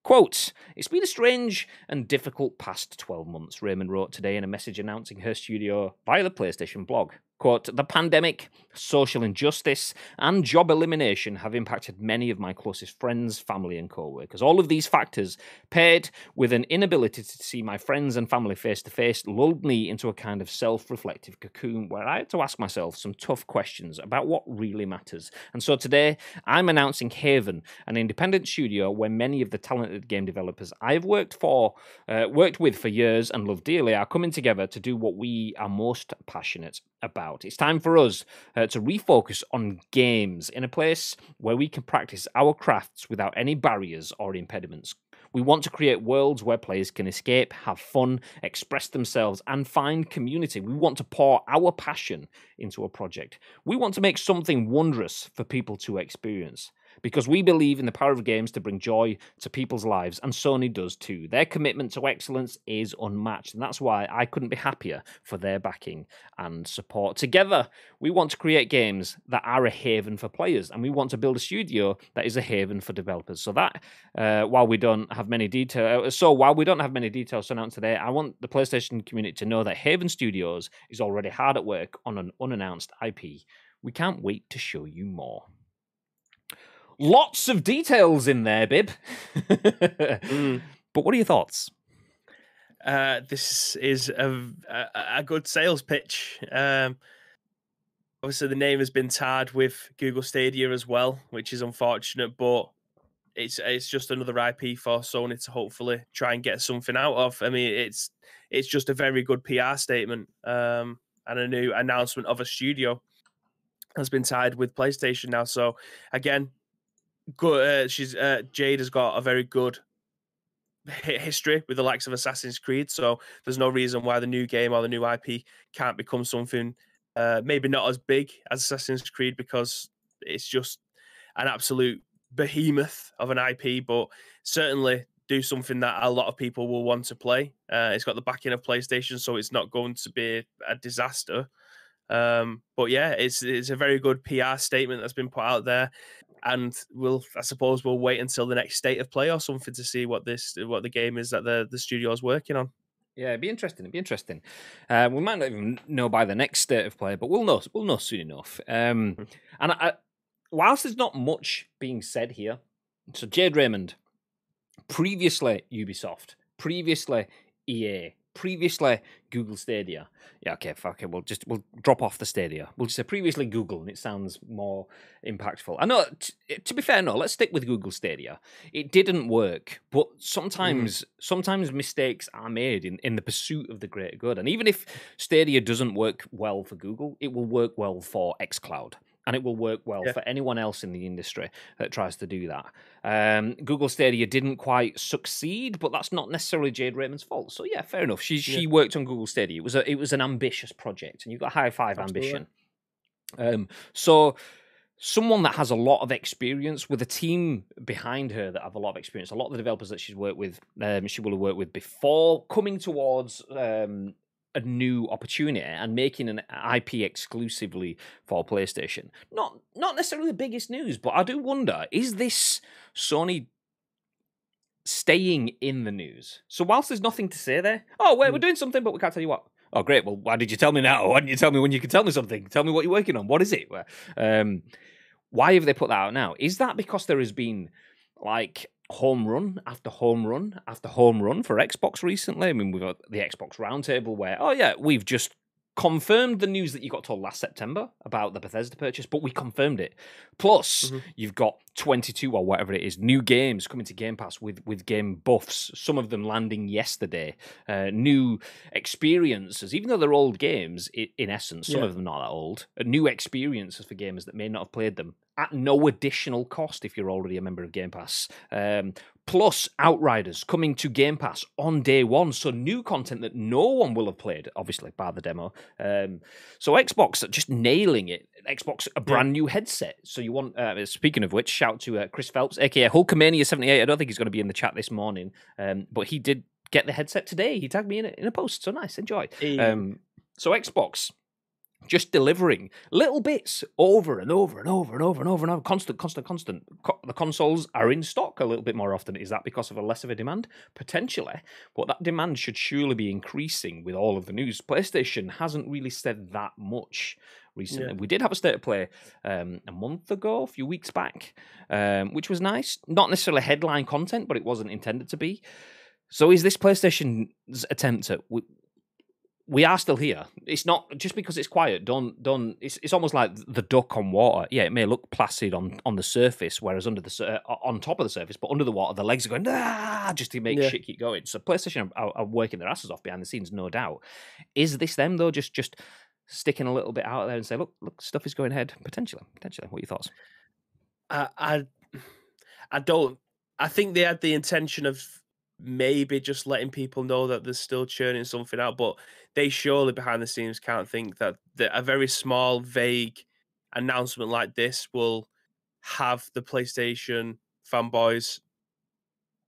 Quote, "It's been a strange and difficult past 12 months," Raymond wrote today in a message announcing her studio via the PlayStation blog. Quote, "The pandemic, social injustice, and job elimination have impacted many of my closest friends, family, and co-workers. All of these factors, paired with an inability to see my friends and family face-to-face, lulled me into a kind of self-reflective cocoon where I had to ask myself some tough questions about what really matters. And so today, I'm announcing Haven, an independent studio where many of the talented game developers I've worked with for years and love dearly are coming together to do what we are most passionate about. It's time for us to refocus on games in a place where we can practice our crafts without any barriers or impediments. We want to create worlds where players can escape, have fun, express themselves, and find community. We want to pour our passion into a project. We want to make something wondrous for people to experience. because we believe in the power of games to bring joy to people's lives, and Sony does too. Their commitment to excellence is unmatched, and that's why I couldn't be happier for their backing and support. Together, we want to create games that are a haven for players, and we want to build a studio that is a haven for developers. So that, while we don't have many details to announce today, I want the PlayStation community to know that Haven Studios is already hard at work on an unannounced IP. We can't wait to show you more. Lots of details in there, Bib. But what are your thoughts? This is a good sales pitch. Obviously, the name has been tarred with Google Stadia as well, which is unfortunate, but it's just another IP for Sony to hopefully try and get something out of. I mean, it's just a very good PR statement, and a new announcement of a studio has been tied with PlayStation now. So again, good. Jade has got a very good history with the likes of Assassin's Creed, so there's no reason why the new game or the new IP can't become something maybe not as big as Assassin's Creed, because it's just an absolute behemoth of an IP, but certainly do something that a lot of people will want to play. It's got the backing of PlayStation, so it's not going to be a disaster. But yeah, it's a very good PR statement that's been put out there, and I suppose we'll wait until the next state of play or something to see what the game is that the studio is working on. Yeah, it'd be interesting. We might not even know by the next state of play, but we'll know soon enough. And whilst there's not much being said here, so Jade Raymond, previously Ubisoft, previously EA, previously Google Stadia. Yeah, okay, fuck it. We'll drop off the Stadia. We'll just say previously Google, and it sounds more impactful. I know. To be fair, no. Let's stick with Google Stadia. It didn't work, but sometimes mistakes are made in the pursuit of the greater good. And even if Stadia doesn't work well for Google, it will work well for xCloud. And it will work well for anyone else in the industry that tries to do that. Google Stadia didn't quite succeed, but that's not necessarily Jade Raymond's fault. So yeah, fair enough. She worked on Google Stadia. It was an ambitious project, and you've got high five ambition. So someone that has a lot of experience, with a team behind her that have a lot of experience, a lot of the developers that she's worked with, she will have worked with before, coming towards a new opportunity and making an IP exclusively for PlayStation. Not necessarily the biggest news, but I do wonder, is this Sony staying in the news? So whilst there's nothing to say there, we're doing something, but we can't tell you what. Oh, great. Well, why did you tell me now? Why didn't you tell me when you could tell me something? Tell me what you're working on. What is it? Why have they put that out now? Is that because there has been like home run after home run after home run for Xbox recently? I mean, we've got the Xbox Roundtable where, we've just confirmed the news that you got told last September about the Bethesda purchase, but we confirmed it. Plus, you've got 22 or whatever it is, new games coming to Game Pass with game buffs, some of them landing yesterday, new experiences, even though they're old games, in essence, some of them not that old, new experiences for gamers that may not have played them at no additional cost if you're already a member of Game Pass. Plus, Outriders coming to Game Pass on day one, so new content that no one will have played, obviously, by the demo. So Xbox are just nailing it. Xbox, a brand new headset. So you want, speaking of which, shout to Chris Phillips, aka Hulkamania78. I don't think he's going to be in the chat this morning, but he did get the headset today. He tagged me in a post, so nice, enjoy. So Xbox, just delivering little bits over and over and over and over and over and over. Constant. The consoles are in stock a little bit more often. Is that because of a less of a demand? Potentially. But that demand should surely be increasing with all of the news. PlayStation hasn't really said that much recently. We did have a state of play a month ago, a few weeks back, which was nice. Not necessarily headline content, but it wasn't intended to be. So is this PlayStation's attempt at... We are still here. It's not just because it's quiet. Don't. It's almost like the duck on water. Yeah, it may look placid on the surface, whereas on top of the surface, but under the water, the legs are going just to make shit keep going. So PlayStation are working their asses off behind the scenes, no doubt. Is this them though? Just sticking a little bit out there and say, look, stuff is going ahead. Potentially. What are your thoughts? I don't. I think they had the intention of maybe just letting people know that they're still churning something out, but they surely behind the scenes can't think that a very small, vague announcement like this will have the PlayStation fanboys,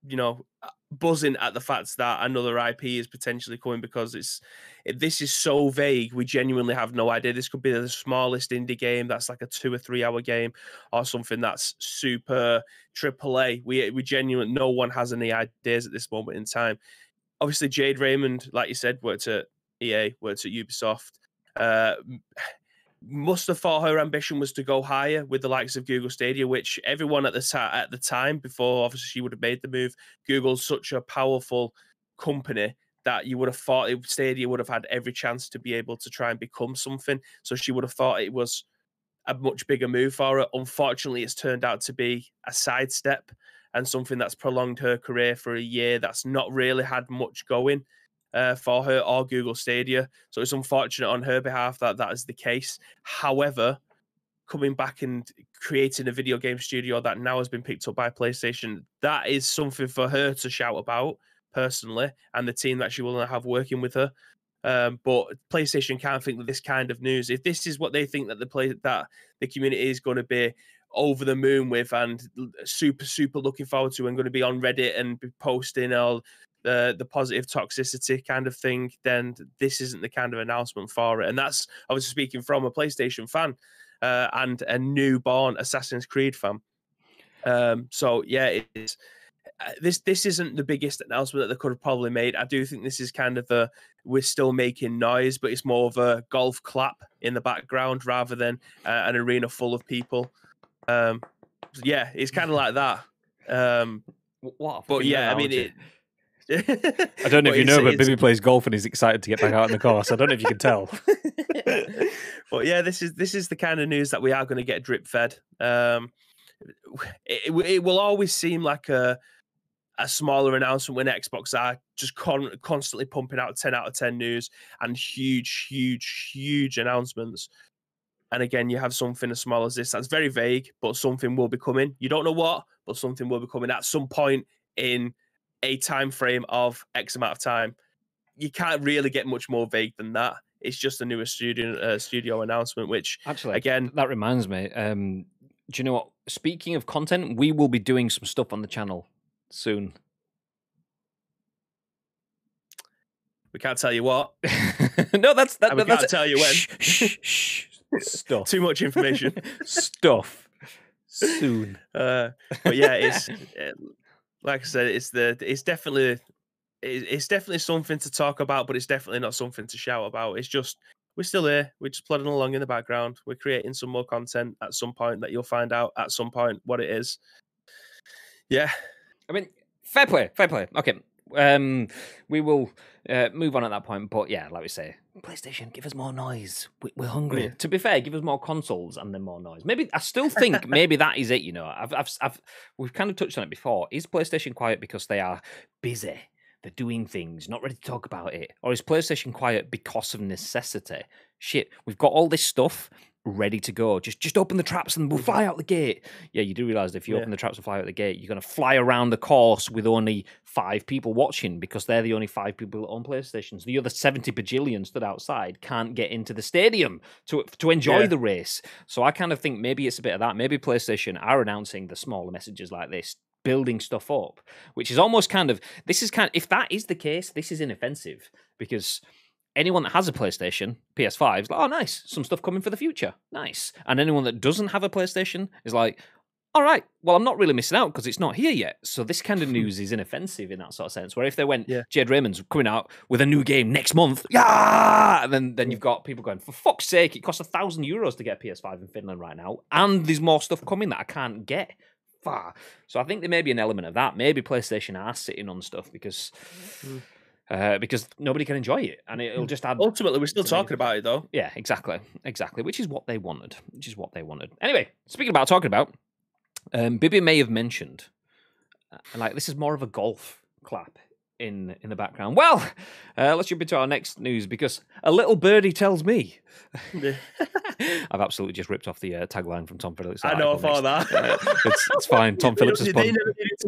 you know, buzzing at the fact that another IP is potentially coming, because this is so vague. We genuinely have no idea. This could be the smallest indie game that's like a 2 or 3 hour game, or something that's super AAA. We genuinely, no one has any ideas at this moment in time. Obviously, Jade Raymond, like you said, worked at EA, worked at Ubisoft. Must have thought her ambition was to go higher with the likes of Google Stadia, which everyone at the time, before obviously she would have made the move, Google's such a powerful company that you would have thought Stadia would have had every chance to be able to try and become something. So she would have thought it was a much bigger move for her. Unfortunately, it's turned out to be a sidestep and something that's prolonged her career for a year that's not really had much going for her or Google Stadia. So it's unfortunate on her behalf that that is the case. However, coming back and creating a video game studio that now has been picked up by PlayStation, that is something for her to shout about personally, and the team that she will have working with her. But PlayStation can't think that this kind of news, if this is what they think that the community is going to be over the moon with and super looking forward to, and going to be on Reddit and be posting all the positive toxicity kind of thing, then this isn't the kind of announcement for it. And that's obviously speaking from a PlayStation fan and a newborn Assassin's Creed fan. So yeah, it's this isn't the biggest announcement that they could have probably made. I do think this is kind of we're still making noise, but it's more of a golf clap in the background rather than an arena full of people. Yeah, it's kind of like that. But yeah, analogy. I mean, I don't know if you know, but Bibby plays golf and he's excited to get back out on the course. I don't know if you can tell. But yeah, this is the kind of news that we are going to get drip fed. It will always seem like a smaller announcement when Xbox are just constantly pumping out 10 out of 10 news and huge announcements. And again, you have something as small as this that's very vague, but something will be coming. You don't know what, but something will be coming at some point in a time frame of X amount of time. You can't really get much more vague than that. It's just a newer studio announcement, which actually, again, that reminds me. Do you know what? Speaking of content, we will be doing some stuff on the channel soon. We can't tell you what. No, that's that. We can't tell you when. Shh. Stuff. Too much information. Stuff. Soon. But yeah, it's like I said, it's definitely something to talk about, but it's definitely not something to shout about. It's just we're still here. We're just plodding along in the background. We're creating some more content at some point that you'll find out at some point what it is. Yeah. I mean, fair play. Okay. We will move on at that point, but yeah, like we say, PlayStation, give us more noise. We're hungry. Yeah. To be fair, give us more consoles and then more noise. Maybe I still think maybe that is it. You know, we've kind of touched on it before. Is PlayStation quiet because they are busy? They're doing things, not ready to talk about it, or is PlayStation quiet because of necessity? Shit, we've got all this stuff ready to go. Just open the traps and we'll fly out the gate. Yeah, you do realise that if you open the traps and fly out the gate, you're going to fly around the course with only 5 people watching because they're the only 5 people on PlayStations. The other 70 bajillion stood outside can't get into the stadium to enjoy the race. So I kind of think maybe it's a bit of that. Maybe PlayStation are announcing the smaller messages like this, building stuff up, which is almost kind of, if that is the case, this is inoffensive because anyone that has a PlayStation, PS5, is like, oh, nice, some stuff coming for the future. Nice. And anyone that doesn't have a PlayStation is like, all right, well, I'm not really missing out because it's not here yet. So this kind of news is inoffensive in that sort of sense, where if they went, Jade Raymond's coming out with a new game next month, and then you've got people going, for fuck's sake, it costs €1,000 to get a PS5 in Finland right now, and there's more stuff coming that I can't get. Far. So I think there may be an element of that. Maybe PlayStation are sitting on stuff because nobody can enjoy it, and it'll just add. Ultimately, we're still talking about it, though. Yeah, exactly, which is what they wanted. Anyway, speaking about talking about, Bibby may have mentioned, like this is more of a golf clap in the background. Well, let's jump into our next news because a little birdie tells me. I've absolutely just ripped off the tagline from Tom Phillips. I know for that. It's fine. Tom Phillips has spun.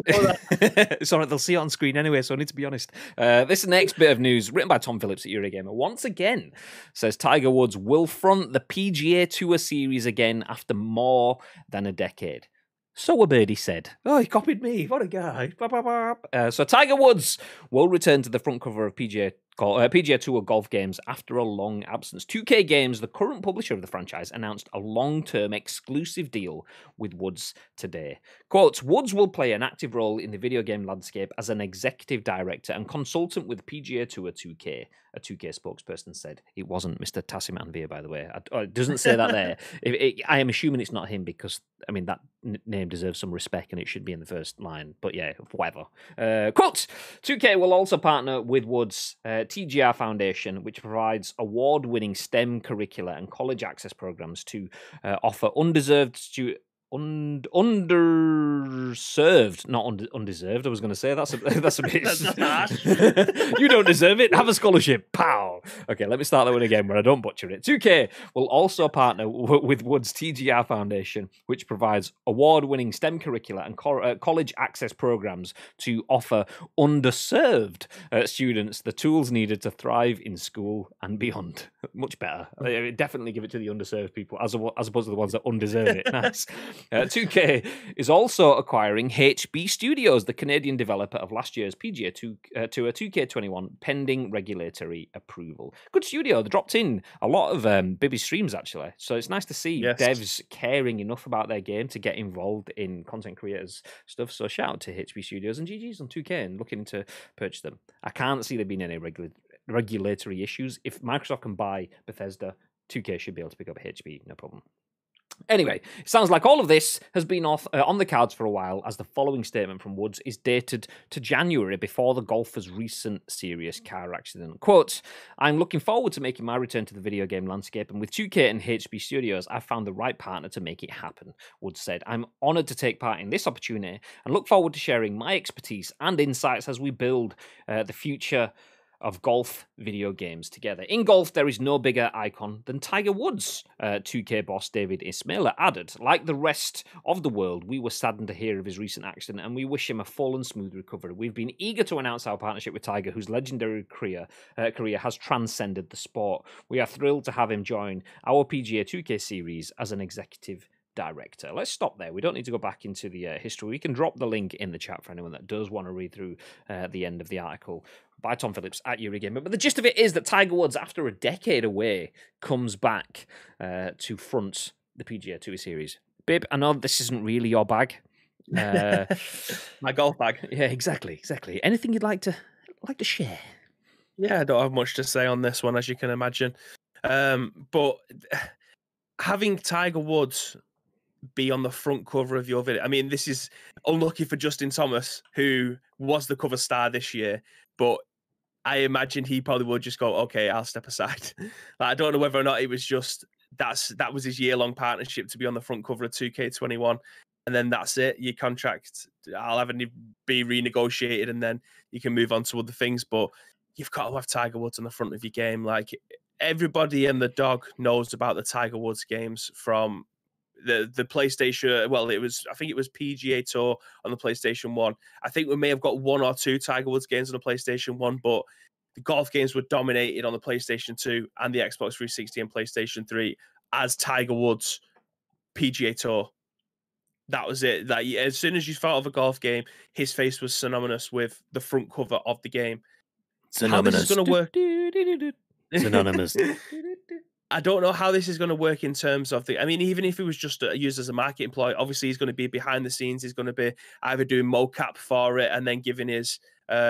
It's all right. They'll see it on screen anyway, so I need to be honest. This next bit of news, written by Tom Phillips at Eurogamer, once again says Tiger Woods will front the PGA Tour series again after more than a decade. So a birdie said. Oh, he copied me. What a guy. So Tiger Woods will return to the front cover of PGA Tour golf games after a long absence. 2K Games, the current publisher of the franchise, announced a long-term exclusive deal with Woods today. Quote, Woods will play an active role in the video game landscape as an executive director and consultant with PGA Tour 2K, a 2K spokesperson said. It wasn't Mr. Tassim Anvir, by the way. It doesn't say that there. I am assuming it's not him because, I mean, that name deserves some respect and it should be in the first line. But yeah, whatever. Quote, 2K will also partner with Woods TGR Foundation, which provides award-winning STEM curricula and college access programs to offer underserved underserved, not undeserved. I was going to say that's a bit. That's harsh. You don't deserve it. Have a scholarship. Pow. Okay, let me start that one again where I don't butcher it. 2K will also partner with Woods TGR Foundation, which provides award-winning STEM curricula and college access programs to offer underserved students the tools needed to thrive in school and beyond. Much better. I definitely give it to the underserved people as opposed to the ones that undeserve it. Nice. 2K is also acquiring HB Studios, the Canadian developer of last year's PGA Tour 2K21, pending regulatory approval. Good studio. They dropped in a lot of Bibby streams, actually. So it's nice to see devs caring enough about their game to get involved in content creators' stuff. So shout out to HB Studios and GG's on 2K and looking to purchase them. I can't see there being any regulatory issues. If Microsoft can buy Bethesda, 2K should be able to pick up HB, no problem. Anyway, it sounds like all of this has been on the cards for a while, as the following statement from Woods is dated to January before the golfer's recent serious car accident. Quote, I'm looking forward to making my return to the video game landscape, and with 2K and HB Studios, I've found the right partner to make it happen, Woods said. I'm honoured to take part in this opportunity and look forward to sharing my expertise and insights as we build the future of golf video games together. In golf, there is no bigger icon than Tiger Woods, 2K boss David Ismailer added. Like the rest of the world, we were saddened to hear of his recent accident, and we wish him a full and smooth recovery. We've been eager to announce our partnership with Tiger, whose legendary career has transcended the sport. We are thrilled to have him join our PGA 2K series as an executive director. Let's stop there. We don't need to go back into the history. We can drop the link in the chat for anyone that does want to read through the end of the article by Tom Phillips at Eurogamer. But the gist of it is that Tiger Woods, after a decade away, comes back to front the PGA Tour series. Bib, I know this isn't really your bag. My golf bag. Yeah, exactly. Anything you'd like to share? Yeah, I don't have much to say on this one, as you can imagine. But having Tiger Woods be on the front cover of your video, I mean, this is unlucky for Justin Thomas, who was the cover star this year, but I imagine he probably would just go, okay, I'll step aside. I don't know whether or not it was just that was his year-long partnership to be on the front cover of 2K21, and then that's it. Your contract, I'll have it be renegotiated, and then you can move on to other things. But you've got to have Tiger Woods on the front of your game. Like, everybody and the dog knows about the Tiger Woods games from the PlayStation. Well, I think it was PGA Tour on the PlayStation 1. I think we may have got one or two Tiger Woods games on the PlayStation 1, but the golf games were dominated on the PlayStation 2 and the Xbox 360 and PlayStation 3 as Tiger Woods PGA Tour. That was it. Like, as soon as you thought of a golf game, his face was synonymous with the front cover of the game. Synonymous. How this is going to work? Synonymous. I don't know how this is going to work in terms of I mean, even if he was just used as a market employee, obviously he's going to be behind the scenes. He's going to be either doing mocap for it and then giving his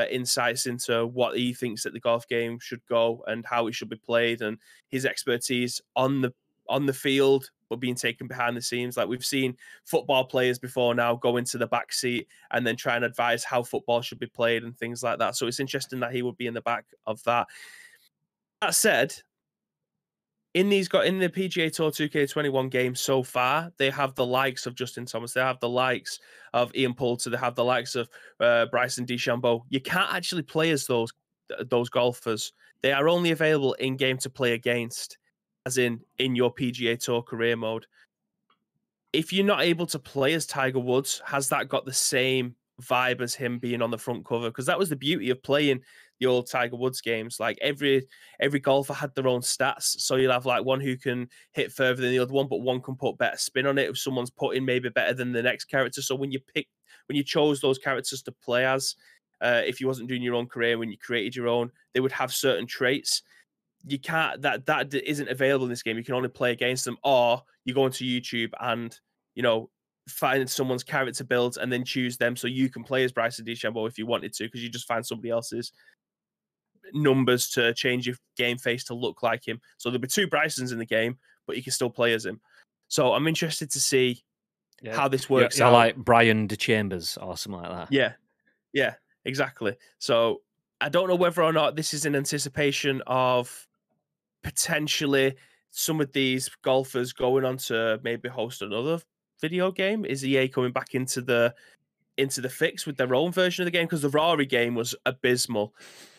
insights into what he thinks that the golf game should go and how it should be played, and his expertise on the field, but being taken behind the scenes. Like, we've seen football players before now go into the back seat and then try and advise how football should be played and things like that. So it's interesting that he would be in the back of that. That said, in the PGA Tour 2K21 games so far, they have the likes of Justin Thomas, they have the likes of Ian Poulter, they have the likes of Bryson DeChambeau. You can't actually play as those golfers. They are only available in game to play against, as in your PGA Tour career mode. If you're not able to play as Tiger Woods, has that got the same vibe as him being on the front cover? Because that was the beauty of playing the old Tiger Woods games. Like every golfer had their own stats. So you'll have like one who can hit further than the other one, but one can put better spin on it. If someone's putting maybe better than the next character. So when you chose those characters to play as, if you wasn't doing your own career, when you created your own, they would have certain traits. You can't, that isn't available in this game. You can only play against them, or you go into YouTube and, you know, find someone's character builds and then choose them so you can play as Bryson DeChambeau if you wanted to, because you just find somebody else's numbers to change your game face to look like him. So there'll be 2 Brysons in the game, but you can still play as him. So I'm interested to see how this works out. Like Brian DeChambers or something like that. Yeah, exactly. So I don't know whether or not this is in anticipation of potentially some of these golfers going on to maybe host another video game. Is EA coming back into the fix with their own version of the game? Because the Rory game was abysmal.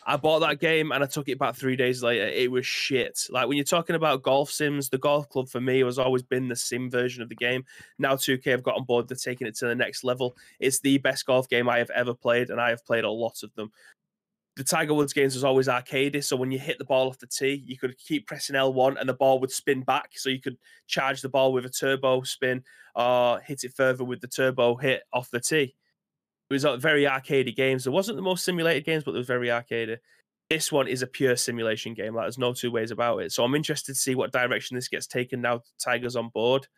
I bought that game and I took it back 3 days later. It was shit. Like, when you're talking about golf sims, the golf club for me has always been the sim version of the game. Now 2K have got on board. They're taking it to the next level. It's the best golf game I have ever played, and I have played a lot of them. The Tiger Woods games was always arcadey, so when you hit the ball off the tee, you could keep pressing L1 and the ball would spin back, so you could charge the ball with a turbo spin or hit it further with the turbo hit off the tee. It was very arcadey games. It wasn't the most simulated games, but it was very arcadey. This one is a pure simulation game. Like, there's no 2 ways about it. So I'm interested to see what direction this gets taken now Tiger's on board.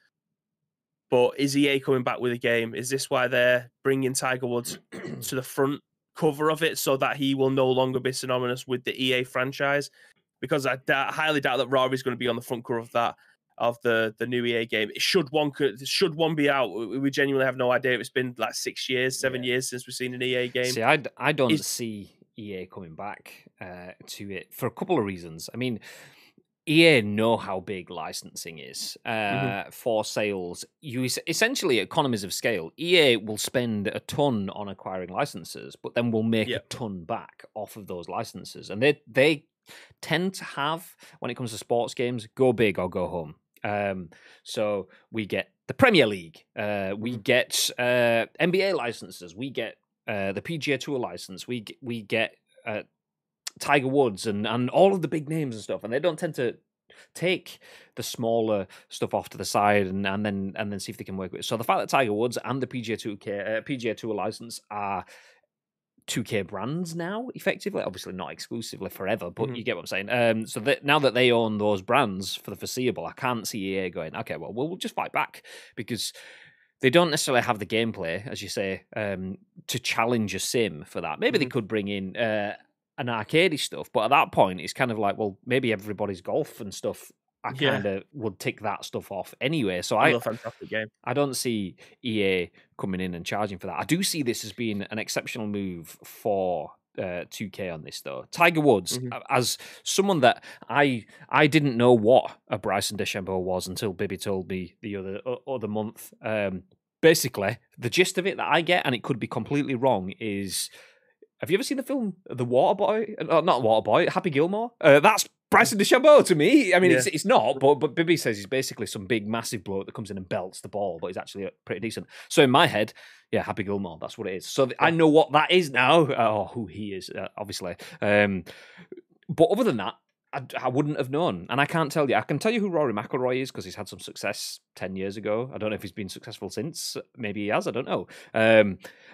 But is EA coming back with a game? Is this why they're bringing Tiger Woods to the front cover of it so that he will no longer be synonymous with the EA franchise? Because I highly doubt that Rory's going to be on the front cover of that, of the new EA game. Should one be out? We genuinely have no idea. It's been like 6 years, 7 years since we've seen an EA game. See, I don't see EA coming back to it for a couple of reasons. I mean, EA know how big licensing is for sales. You essentially, economies of scale. EA will spend a ton on acquiring licenses, but then will make a ton back off of those licenses, and they tend to have, when it comes to sports games, go big or go home. So we get the Premier League, we get NBA licenses, we get the PGA Tour license, we get Tiger Woods and all of the big names and stuff, and they don't tend to take the smaller stuff off to the side and then see if they can work with it. So the fact that Tiger Woods and the PGA Tour license are 2K brands now, effectively, obviously not exclusively forever, but you get what I'm saying. So that now that they own those brands for the foreseeable, I can't see EA going, okay, well, we'll just fight back, because they don't necessarily have the gameplay, as you say, to challenge a sim for that. Maybe they could bring in an arcadey stuff, but at that point, it's kind of like, well, maybe everybody's golf and stuff, I kind of would tick that stuff off anyway. So a fantastic game. I don't see EA coming in and charging for that. I do see this as being an exceptional move for 2K on this, though. Tiger Woods, as someone that I didn't know what a Bryson DeChambeau was until Bibby told me the other month. Basically, the gist of it that I get, and it could be completely wrong, is, have you ever seen the film The Waterboy? Not Waterboy, Happy Gilmore? That's Bryson DeChambeau to me. I mean, it's not, but Bibby says he's basically some big, massive bloke that comes in and belts the ball, but he's actually pretty decent. So in my head, Happy Gilmore, that's what it is. So I know what that is now, or who he is, obviously. But other than that, I wouldn't have known. And I can't tell you. I can tell you who Rory McIlroy is because he's had some success 10 years ago. I don't know if he's been successful since. Maybe he has. I don't know.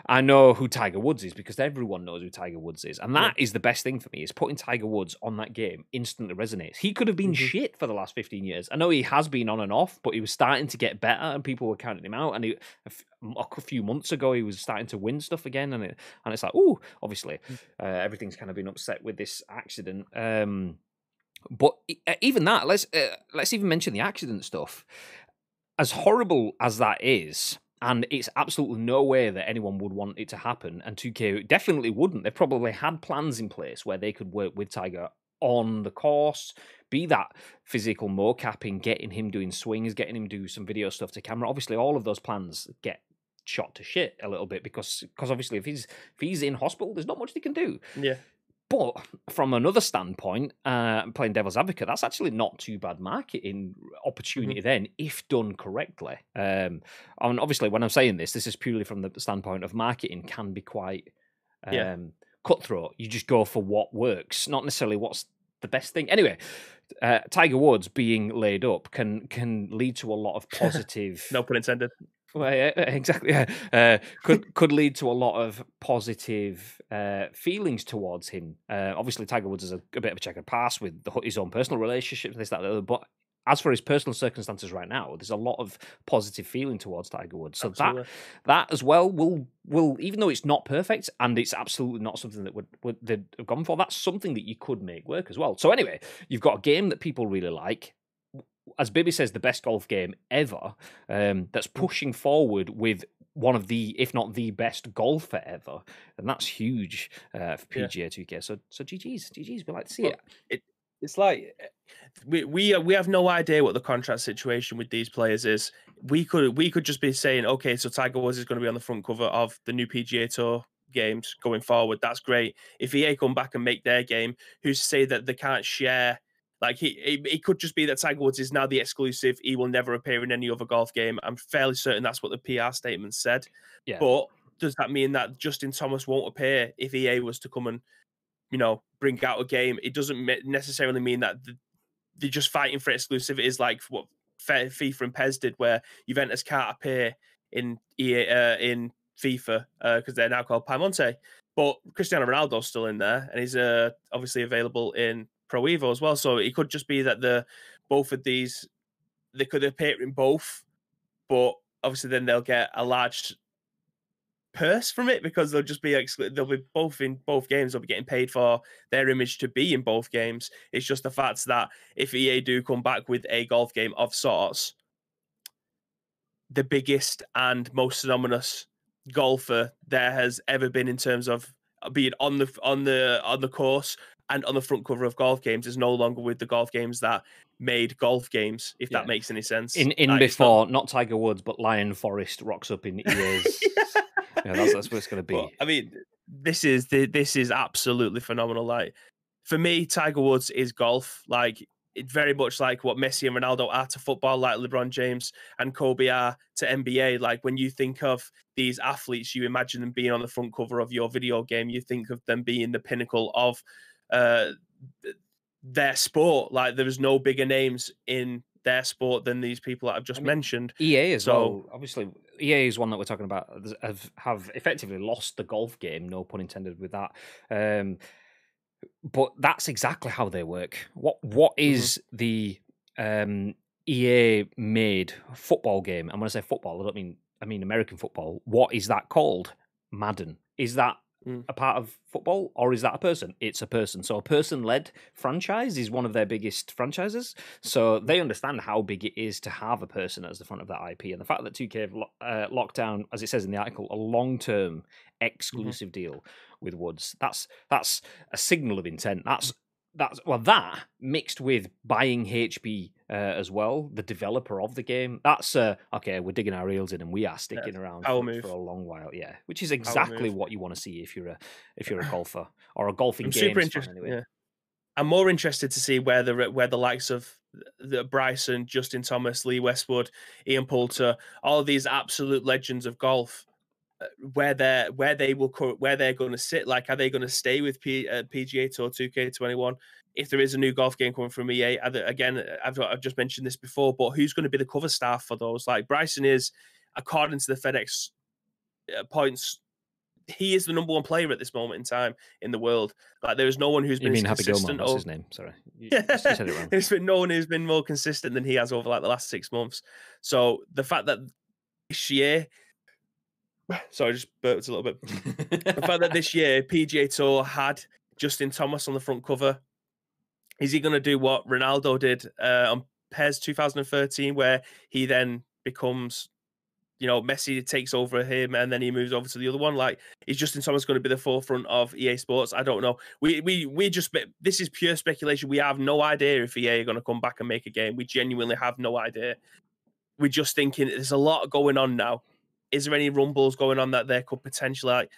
I know who Tiger Woods is because everyone knows who Tiger Woods is. And that is the best thing for me, is putting Tiger Woods on that game instantly resonates. He could have been shit for the last 15 years. I know he has been on and off, but he was starting to get better and people were counting him out. And a few months ago, he was starting to win stuff again. And it's like, ooh, obviously, everything's kind of been upset with this accident. But even that, let's even mention the accident stuff. As horrible as that is, and it's absolutely no way that anyone would want it to happen, and 2K definitely wouldn't. They've probably had plans in place where they could work with Tiger on the course, be that physical mocapping, getting him doing swings, getting him do some video stuff to camera. Obviously, all of those plans get shot to shit a little bit because obviously if he's in hospital, there's not much they can do. Yeah. But from another standpoint, playing devil's advocate, that's actually not too bad marketing opportunity then, if done correctly. And obviously, when I'm saying this is purely from the standpoint of marketing can be quite cutthroat. You just go for what works, not necessarily what's the best thing. Anyway, Tiger Woods being laid up can lead to a lot of positive. No pun intended. Well, yeah, exactly. Yeah. Could lead to a lot of positive feelings towards him. Obviously, Tiger Woods is a bit of a checkered past with his own personal relationships, this, that, the other. But as for his personal circumstances right now, there's a lot of positive feeling towards Tiger Woods. So that as well will even though it's not perfect and it's absolutely not something that would they'd have gone for, that's something that you could make work as well. So anyway, you've got a game that people really like. As Bibby says, the best golf game ever, that's pushing forward with one of the, if not the best golfer ever, and that's huge for PGA 2K. So GG's, we like to see it. It's like we have no idea what the contract situation with these players is. We could just be saying, okay, so Tiger Woods is going to be on the front cover of the new PGA Tour games going forward. That's great. If EA come back and make their game, who's to say that they can't share? Like it could just be that Tiger Woods is now the exclusive. He will never appear in any other golf game. I'm fairly certain that's what the PR statement said. Yeah. But does that mean that Justin Thomas won't appear if EA was to come and, bring out a game? It doesn't necessarily mean that they're just fighting for exclusivities like what FIFA and PES did, where Juventus can't appear in in FIFA because they're now called Piemonte. But Cristiano Ronaldo's still in there, and he's obviously available in Pro Evo as well. So it could just be that both of these, they could appear in both, but obviously then they'll get a large purse from it because they'll just be they'll be both in both games. They'll be getting paid for their image to be in both games. It's just the fact that if EA do come back with a golf game of sorts, the biggest and most synonymous golfer there has ever been in terms of being on the course and on the front cover of golf games is no longer with the golf games that made golf games, if that makes any sense. Before, not Tiger Woods, but Lion Forest rocks up in EA's. That's what it's going to be. But, I mean, this is absolutely phenomenal. Like, for me, Tiger Woods is golf. Like, it's very much like what Messi and Ronaldo are to football, like LeBron James and Kobe are to NBA. Like, when you think of these athletes, you imagine them being on the front cover of your video game. You think of them being the pinnacle of their sport. Like, there is no bigger names in their sport than these people that I've just mentioned. EA as well. Obviously, EA is one that we're talking about. Have effectively lost the golf game. No pun intended with that. But that's exactly how they work. What is the EA made football game? And when I say football, I mean American football. What is that called? Madden. Is that a part of football, or is that a person? It's a person. So a person-led franchise is one of their biggest franchises. So they understand how big it is to have a person as the front of that IP. And the fact that 2K have locked down, as it says in the article, a long-term exclusive deal with Woods, that's a signal of intent. That mixed with buying HP as well, the developer of the game. That's okay. We're digging our heels in, and we are sticking around for a long while. Yeah, which is exactly what you want to see if you're a golfer or a golfing game. Super interested. Anyway. Yeah. I'm more interested to see where the likes of the Bryson, Justin Thomas, Lee Westwood, Ian Poulter, all of these absolute legends of golf, where they're going to sit. Like, are they going to stay with PGA Tour 2K21? If there is a new golf game coming from EA, again, I've just mentioned this before, but who's going to be the cover staff for those? Like, Bryson is, according to the FedEx points, he is the number one player at this moment in time in the world. Like, there is no one who's been consistent. That's his name. Sorry, you said it wrong. There's been no one who's been more consistent than he has over like the last 6 months. So the fact that this year, sorry, I just burped a little bit. The fact that this year PGA Tour had Justin Thomas on the front cover, is he going to do what Ronaldo did on PES 2013, where he then becomes, Messi takes over him and then he moves over to the other one? Like, is Justin Thomas going to be the forefront of EA Sports? I don't know. We just, this is pure speculation. We have no idea if EA are going to come back and make a game. We genuinely have no idea. We're just thinking there's a lot going on now. Is there any rumbles going on that there could potentially, like,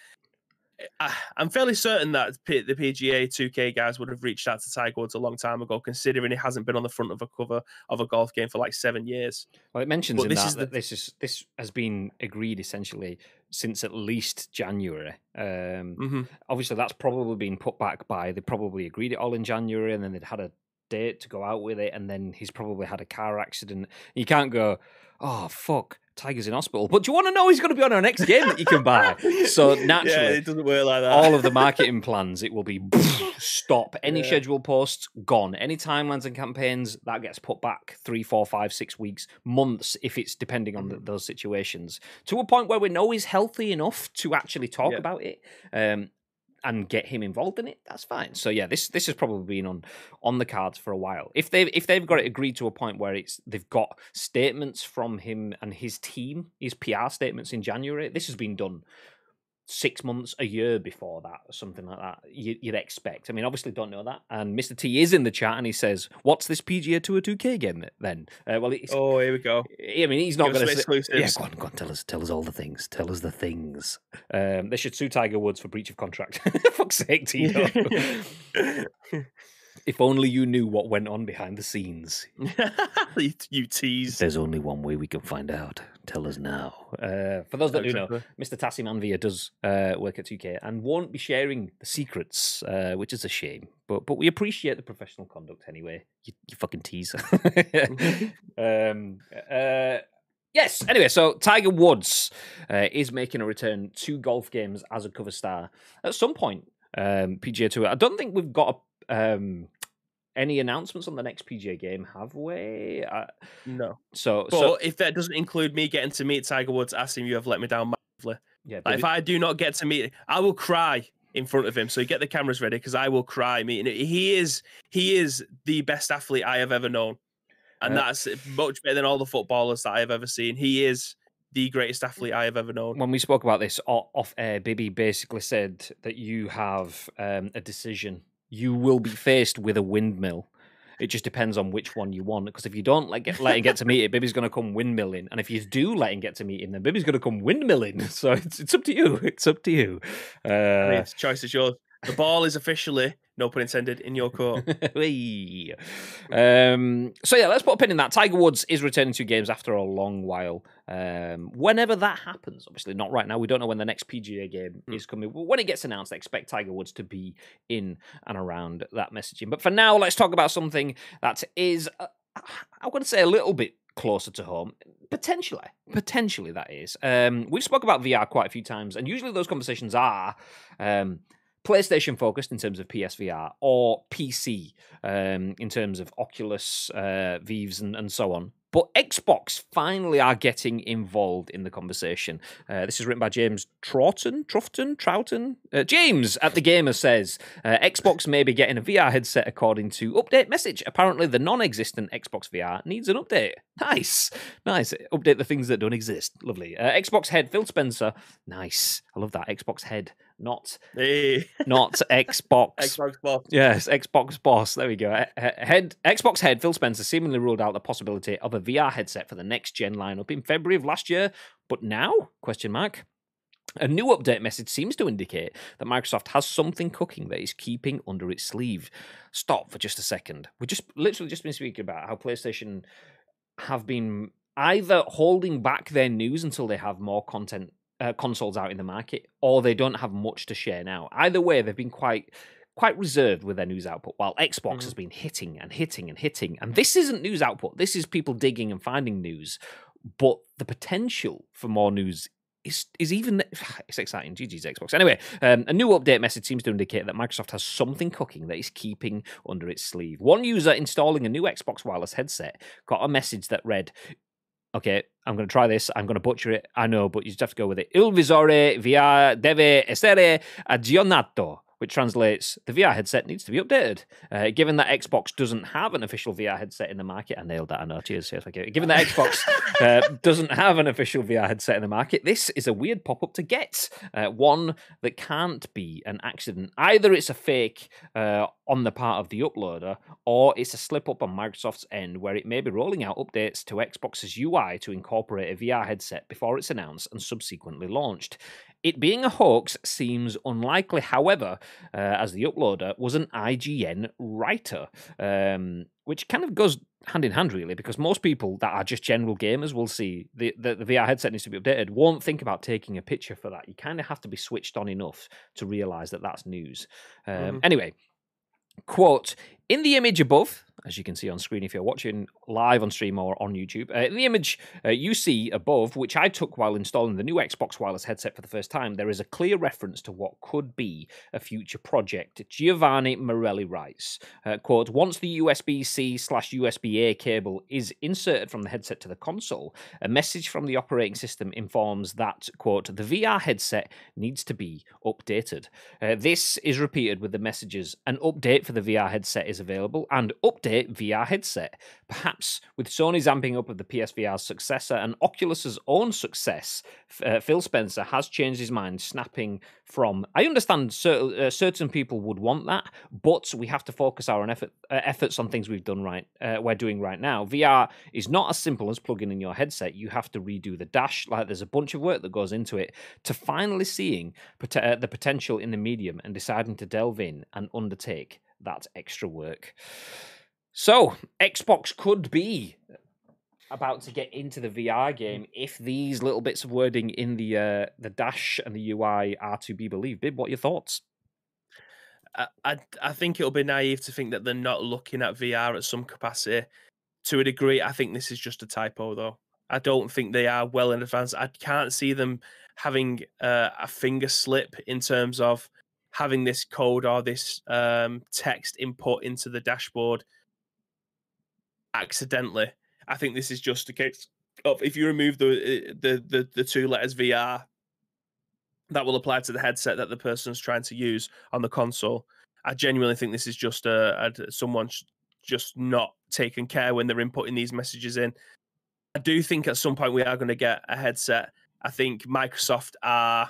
I'm fairly certain that the PGA 2K guys would have reached out to Tiger Woods a long time ago, considering he hasn't been on the front of a cover of a golf game for like 7 years. Well, it mentions But in this that is that this has been agreed essentially since at least January. Obviously, that's probably been put back by they probably agreed it all in January, and then they'd had a date to go out with it, and then he's probably had a car accident. You can't go, oh fuck, Tiger's in hospital. But do you want to know he's going to be on our next game that you can buy? So naturally, yeah, it doesn't work like that. All of the marketing plans, it will be stop. Any scheduled posts, gone. Any timelines and campaigns, that gets put back 3, 4, 5, 6 weeks, months, if it's depending on those situations, to a point where we know he's healthy enough to actually talk about it. And get him involved in it, that's fine. So yeah, this has probably been on the cards for a while. If they've got it agreed to a point where they've got statements from him and his team, his PR statements in January, this has been done 6 months, a year before that, or something like that. You'd expect. I mean, obviously, don't know that. And Mr. T is in the chat, and he says, "What's this PGA Tour 2K game then?" Well, here we go. I mean, he's not going to say. Yeah, go on, tell us all the things. Tell us the things. They should sue Tiger Woods for breach of contract. Fuck's sake, Tito. If only you knew what went on behind the scenes. You tease. There's only one way we can find out. Tell us now. For those that do know, Mr. Tassimania does work at 2K and won't be sharing the secrets, which is a shame. But we appreciate the professional conduct anyway. You fucking teaser. Yes, anyway, so Tiger Woods is making a return to golf games as a cover star at some point. PGA Tour. I don't think we've got any announcements on the next PGA game, have we? No. So if that doesn't include me getting to meet Tiger Woods, asking you have let me down massively. Yeah, like, if I do not get to meet, I will cry in front of him. So you get the cameras ready because I will cry meeting it. He is the best athlete I have ever known, and that's much better than all the footballers that I have ever seen. He is the greatest athlete I have ever known. When we spoke about this off air, Bibby basically said that you have a decision. You will be faced with a windmill. It just depends on which one you want. Because if you don't let him get to meet it, Bibby's going to come windmilling. And if you do let him get to meet him, then Bibby's going to come windmilling. So it's up to you. It's up to you. The choice is yours. The ball is officially, no pun intended, in your court. So yeah, let's put a pin in that. Tiger Woods is returning to games after a long while. Whenever that happens, obviously not right now. We don't know when the next PGA game is coming. But when it gets announced, I expect Tiger Woods to be in and around that messaging. But for now, let's talk about something that is, I'm going to say, a little bit closer to home. Potentially that is. We've spoken about VR quite a few times, and usually those conversations are PlayStation focused in terms of PSVR, or PC in terms of Oculus, Vives, and so on. But Xbox finally are getting involved in the conversation. This is written by James Troughton. James at The Gamer says, Xbox may be getting a VR headset according to update message. Apparently the non-existent Xbox VR needs an update. Nice. Update the things that don't exist. Lovely. Xbox head Phil Spencer. Nice. I love that. Xbox head. Not Xbox. Xbox boss. Yes, Xbox boss. There we go. Xbox head Phil Spencer seemingly ruled out the possibility of a VR headset for the next gen lineup in February of last year, but now? A new update message seems to indicate that Microsoft has something cooking that is keeping under its sleeve. Stop for just a second. We literally just been speaking about how PlayStation have been either holding back their news until they have more consoles out in the market, or they don't have much to share now. Either way, they've been quite reserved with their news output, while Xbox has been hitting. And this isn't news output. This is people digging and finding news. But the potential for more news is even... It's exciting. GG's Xbox. Anyway, a new update message seems to indicate that Microsoft has something cooking that is keeping under its sleeve. One user installing a new Xbox wireless headset got a message that read, okay, I'm going to try this. I'm going to butcher it. I know, but you just have to go with it. Il visore via deve essere aggiornato, which translates, the VR headset needs to be updated. Given that Xbox doesn't have an official VR headset in the market, I nailed that, I know, cheers, okay. Given that Xbox doesn't have an official VR headset in the market, this is a weird pop-up to get. One that can't be an accident. Either it's a fake on the part of the uploader, or it's a slip-up on Microsoft's end where it may be rolling out updates to Xbox's UI to incorporate a VR headset before it's announced and subsequently launched. It being a hoax seems unlikely, however, as the uploader was an IGN writer, which kind of goes hand in hand, really, because most people that are just general gamers will see the VR headset needs to be updated, won't think about taking a picture for that. You kind of have to be switched on enough to realise that that's news. Anyway, quote, in the image above, as you can see on screen if you're watching live on stream or on YouTube, in the image you see above, which I took while installing the new Xbox wireless headset for the first time, there is a clear reference to what could be a future project. Giovanni Morelli writes, quote, once the USB-C/USB-A cable is inserted from the headset to the console, a message from the operating system informs that, quote, the VR headset needs to be updated. This is repeated with the messages, an update for the VR headset is available, and update VR headset. Perhaps with Sony's amping up of the PSVR's successor and Oculus's own success, Phil Spencer has changed his mind, snapping from, I understand certain people would want that, but we have to focus our efforts on things we're doing right now. VR is not as simple as plugging in your headset. You have to redo the dash. Like, there's a bunch of work that goes into it to finally seeing the potential in the medium and deciding to delve in and undertake that extra work. So, Xbox could be about to get into the VR game if these little bits of wording in the dash and the UI are to be believed. Bib, what are your thoughts? I think it'll be naive to think that they're not looking at VR at some capacity. To a degree, I think this is just a typo, though. I don't think they are well in advance. I can't see them having a finger slip in terms of having this code or this text input into the dashboard accidentally. I think this is just a case of if you remove the two letters VR, that will apply to the headset that the person's trying to use on the console. I genuinely think this is just someone just not taking care when they're inputting these messages in. I do think at some point we are going to get a headset. I think Microsoft are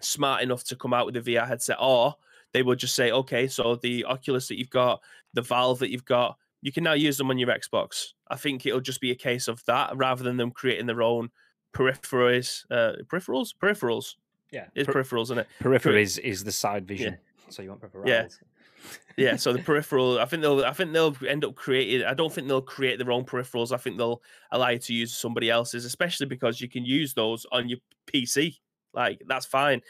smart enough to come out with a VR headset, or they will just say, okay, so the Oculus that you've got, the Valve that you've got, you can now use them on your Xbox. I think it'll just be a case of that rather than them creating their own peripherals. Yeah, it's peripherals, isn't it? Peripheral is the side vision. Yeah. So you want peripherals. Yeah. Yeah, so the peripheral, I think they'll end up creating. I don't think they'll create their own peripherals. I think they'll allow you to use somebody else's, especially because you can use those on your PC. Like, that's fine.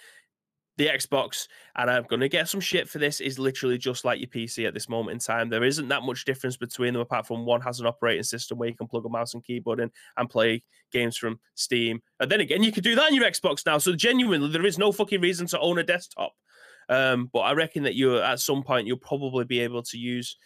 The Xbox, and I'm going to get some shit for this, is literally just like your PC at this moment in time. There isn't that much difference between them, apart from one has an operating system where you can plug a mouse and keyboard in and play games from Steam. And then again, you can do that on your Xbox now. So genuinely, there is no fucking reason to own a desktop. But I reckon that at some point you'll probably be able to use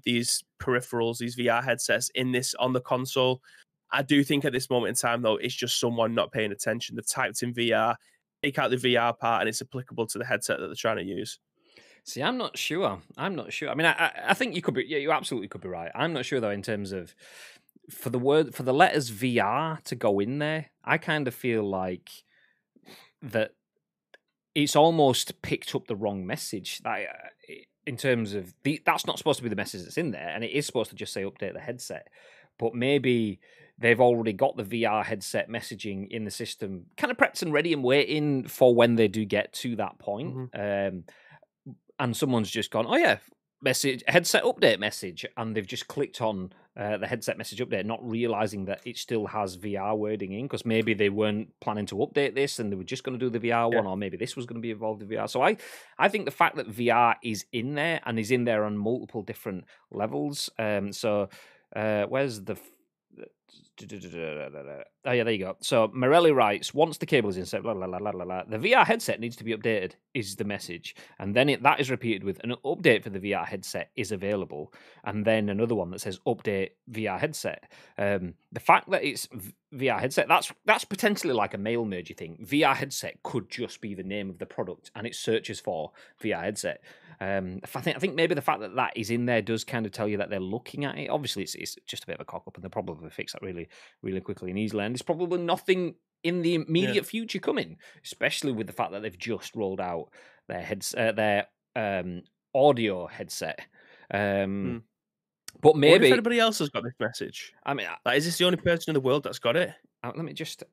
these peripherals, these VR headsets on the console. I do think at this moment in time, though, it's just someone not paying attention. They've typed in VR, take out the VR part, and it's applicable to the headset that they're trying to use. See, I'm not sure. I mean, I think you could be. Yeah, you absolutely could be right. I'm not sure though in terms of for the letters VR to go in there. I kind of feel like that it's almost picked up the wrong message. In terms of that's not supposed to be the message that's in there, and it is supposed to just say update the headset. But maybe they've already got the VR headset messaging in the system, kind of prepped and ready and waiting for when they do get to that point. Mm-hmm. And someone's just gone, oh yeah, headset update message, and they've just clicked on the headset message update, not realizing that it still has VR wording in, because maybe they weren't planning to update this and they were just going to do the VR one, or maybe this was going to be involved in VR. So I think the fact that VR is in there and is in there on multiple different levels. Where's the... Oh yeah, there you go. So Morelli writes, once the cable is inserted, the VR headset needs to be updated, is the message. And then that is repeated with an update for the VR headset is available. And then another one that says update VR headset. The fact that it's VR headset, that's potentially like a mail merge thing. VR headset could just be the name of the product and it searches for VR headset. I think maybe the fact that that is in there does kind of tell you that they're looking at it. Obviously, it's just a bit of a cock up, and they'll probably fix that really, really quickly and easily. And there's probably nothing in the immediate future coming, especially with the fact that they've just rolled out their audio headset. But maybe if anybody else has got this message. I mean, is this the only person in the world that's got it? Let me just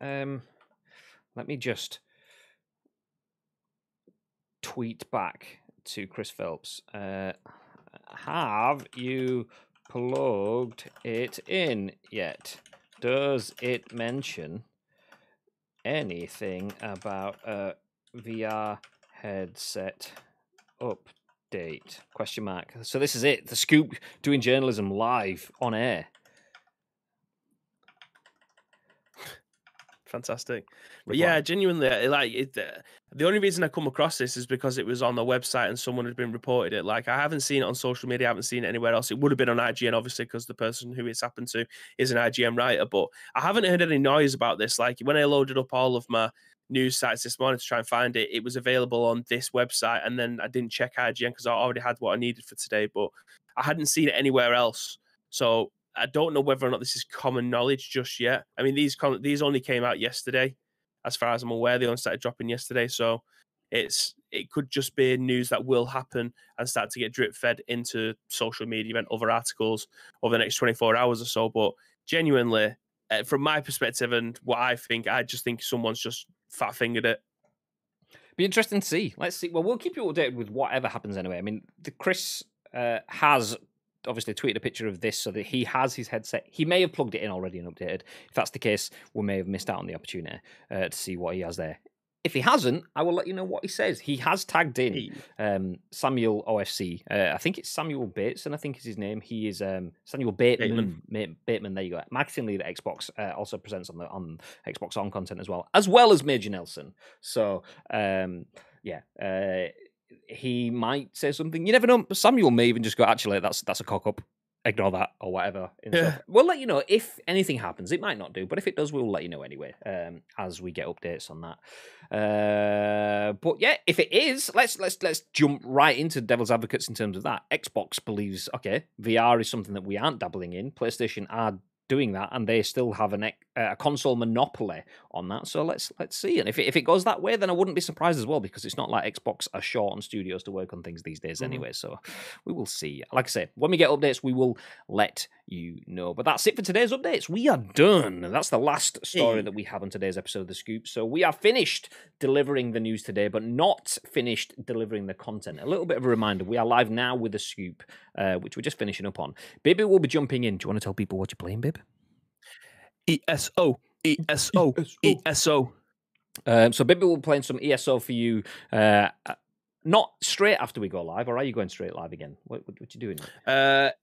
tweet back to Chris Phillips. Have you plugged it in yet? Does it mention anything about a VR headset update? Question mark. So this is it. The Scoop doing journalism live on air. Fantastic. But yeah, genuinely, the only reason I come across this is because it was on the website and someone had been reported it. Like, I haven't seen it on social media. I haven't seen it anywhere else. It would have been on IGN, obviously, because the person who it's happened to is an IGN writer. But I haven't heard any noise about this. Like, when I loaded up all of my news sites this morning to try and find it, it was available on this website. And then I didn't check IGN because I already had what I needed for today. But I hadn't seen it anywhere else. So I don't know whether or not this is common knowledge just yet. I mean, these only came out yesterday, as far as I'm aware. They only started dropping yesterday, so it could just be news that will happen and start to get drip fed into social media and other articles over the next 24 hours or so. But genuinely, from my perspective and what I just think someone's just fat fingered it. Be interesting to see. Let's see. Well, we'll keep you updated with whatever happens anyway. I mean, Chris has obviously tweeted a picture of this so that he has his headset. He may have plugged it in already and updated. If that's the case, we may have missed out on the opportunity to see what he has there. If he hasn't, I will let you know what he says. He has tagged in Samuel OFC. I think it's Samuel Bateson, I think is his name. He is Samuel Bateman. Bateman, there you go. Marketing lead at Xbox, also presents on Xbox On content as well as Major Nelson. So, he might say something. You never know. Samuel may even just go, actually, that's a cock-up. Ignore that or whatever. We'll let you know if anything happens. It might not do, but if it does, we'll let you know anyway as we get updates on that. But yeah, if it is, let's jump right into devil's advocates in terms of that. Xbox believes, okay, VR is something that we aren't dabbling in. PlayStation are doing that, and they still have a console monopoly on that. So let's see. And if it goes that way, then I wouldn't be surprised as well, because it's not like Xbox are short on studios to work on things these days anyway. So we will see. Like I say, when we get updates, we will let you know. But that's it for today's updates. We are done. That's the last story that we have on today's episode of The Scoop. So we are finished delivering the news today, but not finished delivering the content. A little bit of a reminder, we are live now with The Scoop, which we're just finishing up on. Bibby will be jumping in. Do you want to tell people what you're playing, Bib? ESO. So Bibby will be playing some ESO for you, not straight after we go live, or are you going straight live again? What you doing?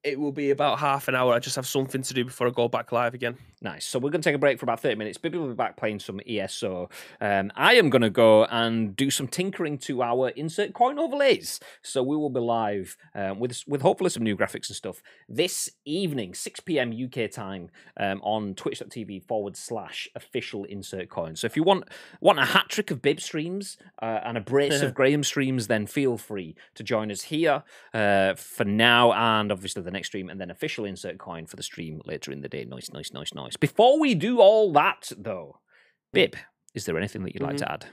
It will be about half an hour. I just have something to do before I go back live again. Nice. So we're going to take a break for about 30 minutes. Bibby will be back playing some ESO. I am going to go and do some tinkering to our insert coin overlays. So we will be live with hopefully some new graphics and stuff this evening, 6 p.m. UK time, on twitch.tv/official insert coin. So if you want a hat trick of Bib streams and a brace of Graham streams, then feel free to join us here for now, and obviously the next stream, and then official insert coin for the stream later in the day. Nice. Before we do all that, though, Bib, is there anything that you'd like to add?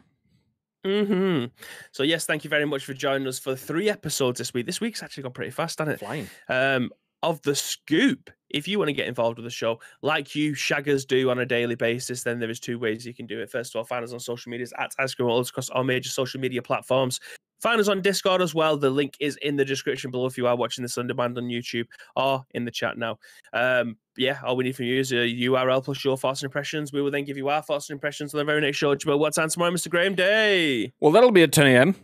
So yes, thank you very much for joining us for 3 episodes this week. This week's actually gone pretty fast, hasn't it? Flying. Of The Scoop. If you want to get involved with the show, like you shaggers do on a daily basis, then there is 2 ways you can do it. First of all, find us on social medias at icecream across all major social media platforms. Find us on Discord as well. The link is in the description below if you are watching this on demand on YouTube, or in the chat now. All we need from you is a URL plus your thoughts and impressions. We will then give you our thoughts and impressions on the very next show. About what time tomorrow, Mr. Graham Day? Well, that'll be at 10 a.m.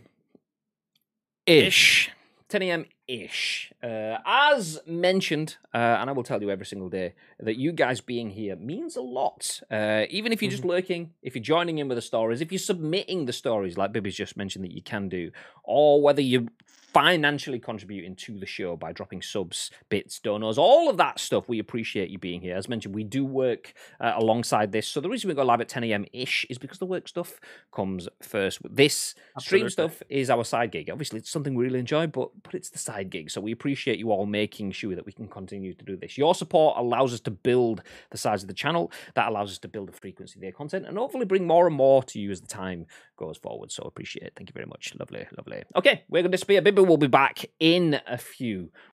Ish. 10 a.m.-ish. As mentioned, and I will tell you every single day, that you guys being here means a lot. Even if you're just lurking, if you're joining in with the stories, if you're submitting the stories, like Bibby's just mentioned that you can do, or whether you're financially contributing to the show by dropping subs, bits, donos, all of that stuff, we appreciate you being here. As mentioned, we do work alongside this. So the reason we go live at 10 a.m.-ish is because the work stuff comes first. This stream stuff is our side gig. Obviously, it's something we really enjoy, but it's the side gig. So we appreciate you all making sure that we can continue to do this. Your support allows us to build the size of the channel. That allows us to build the frequency of their content and hopefully bring more and more to you as the time goes forward. So appreciate it. Thank you very much. Lovely. Okay, we're going to disappear. Bibby will be back in a few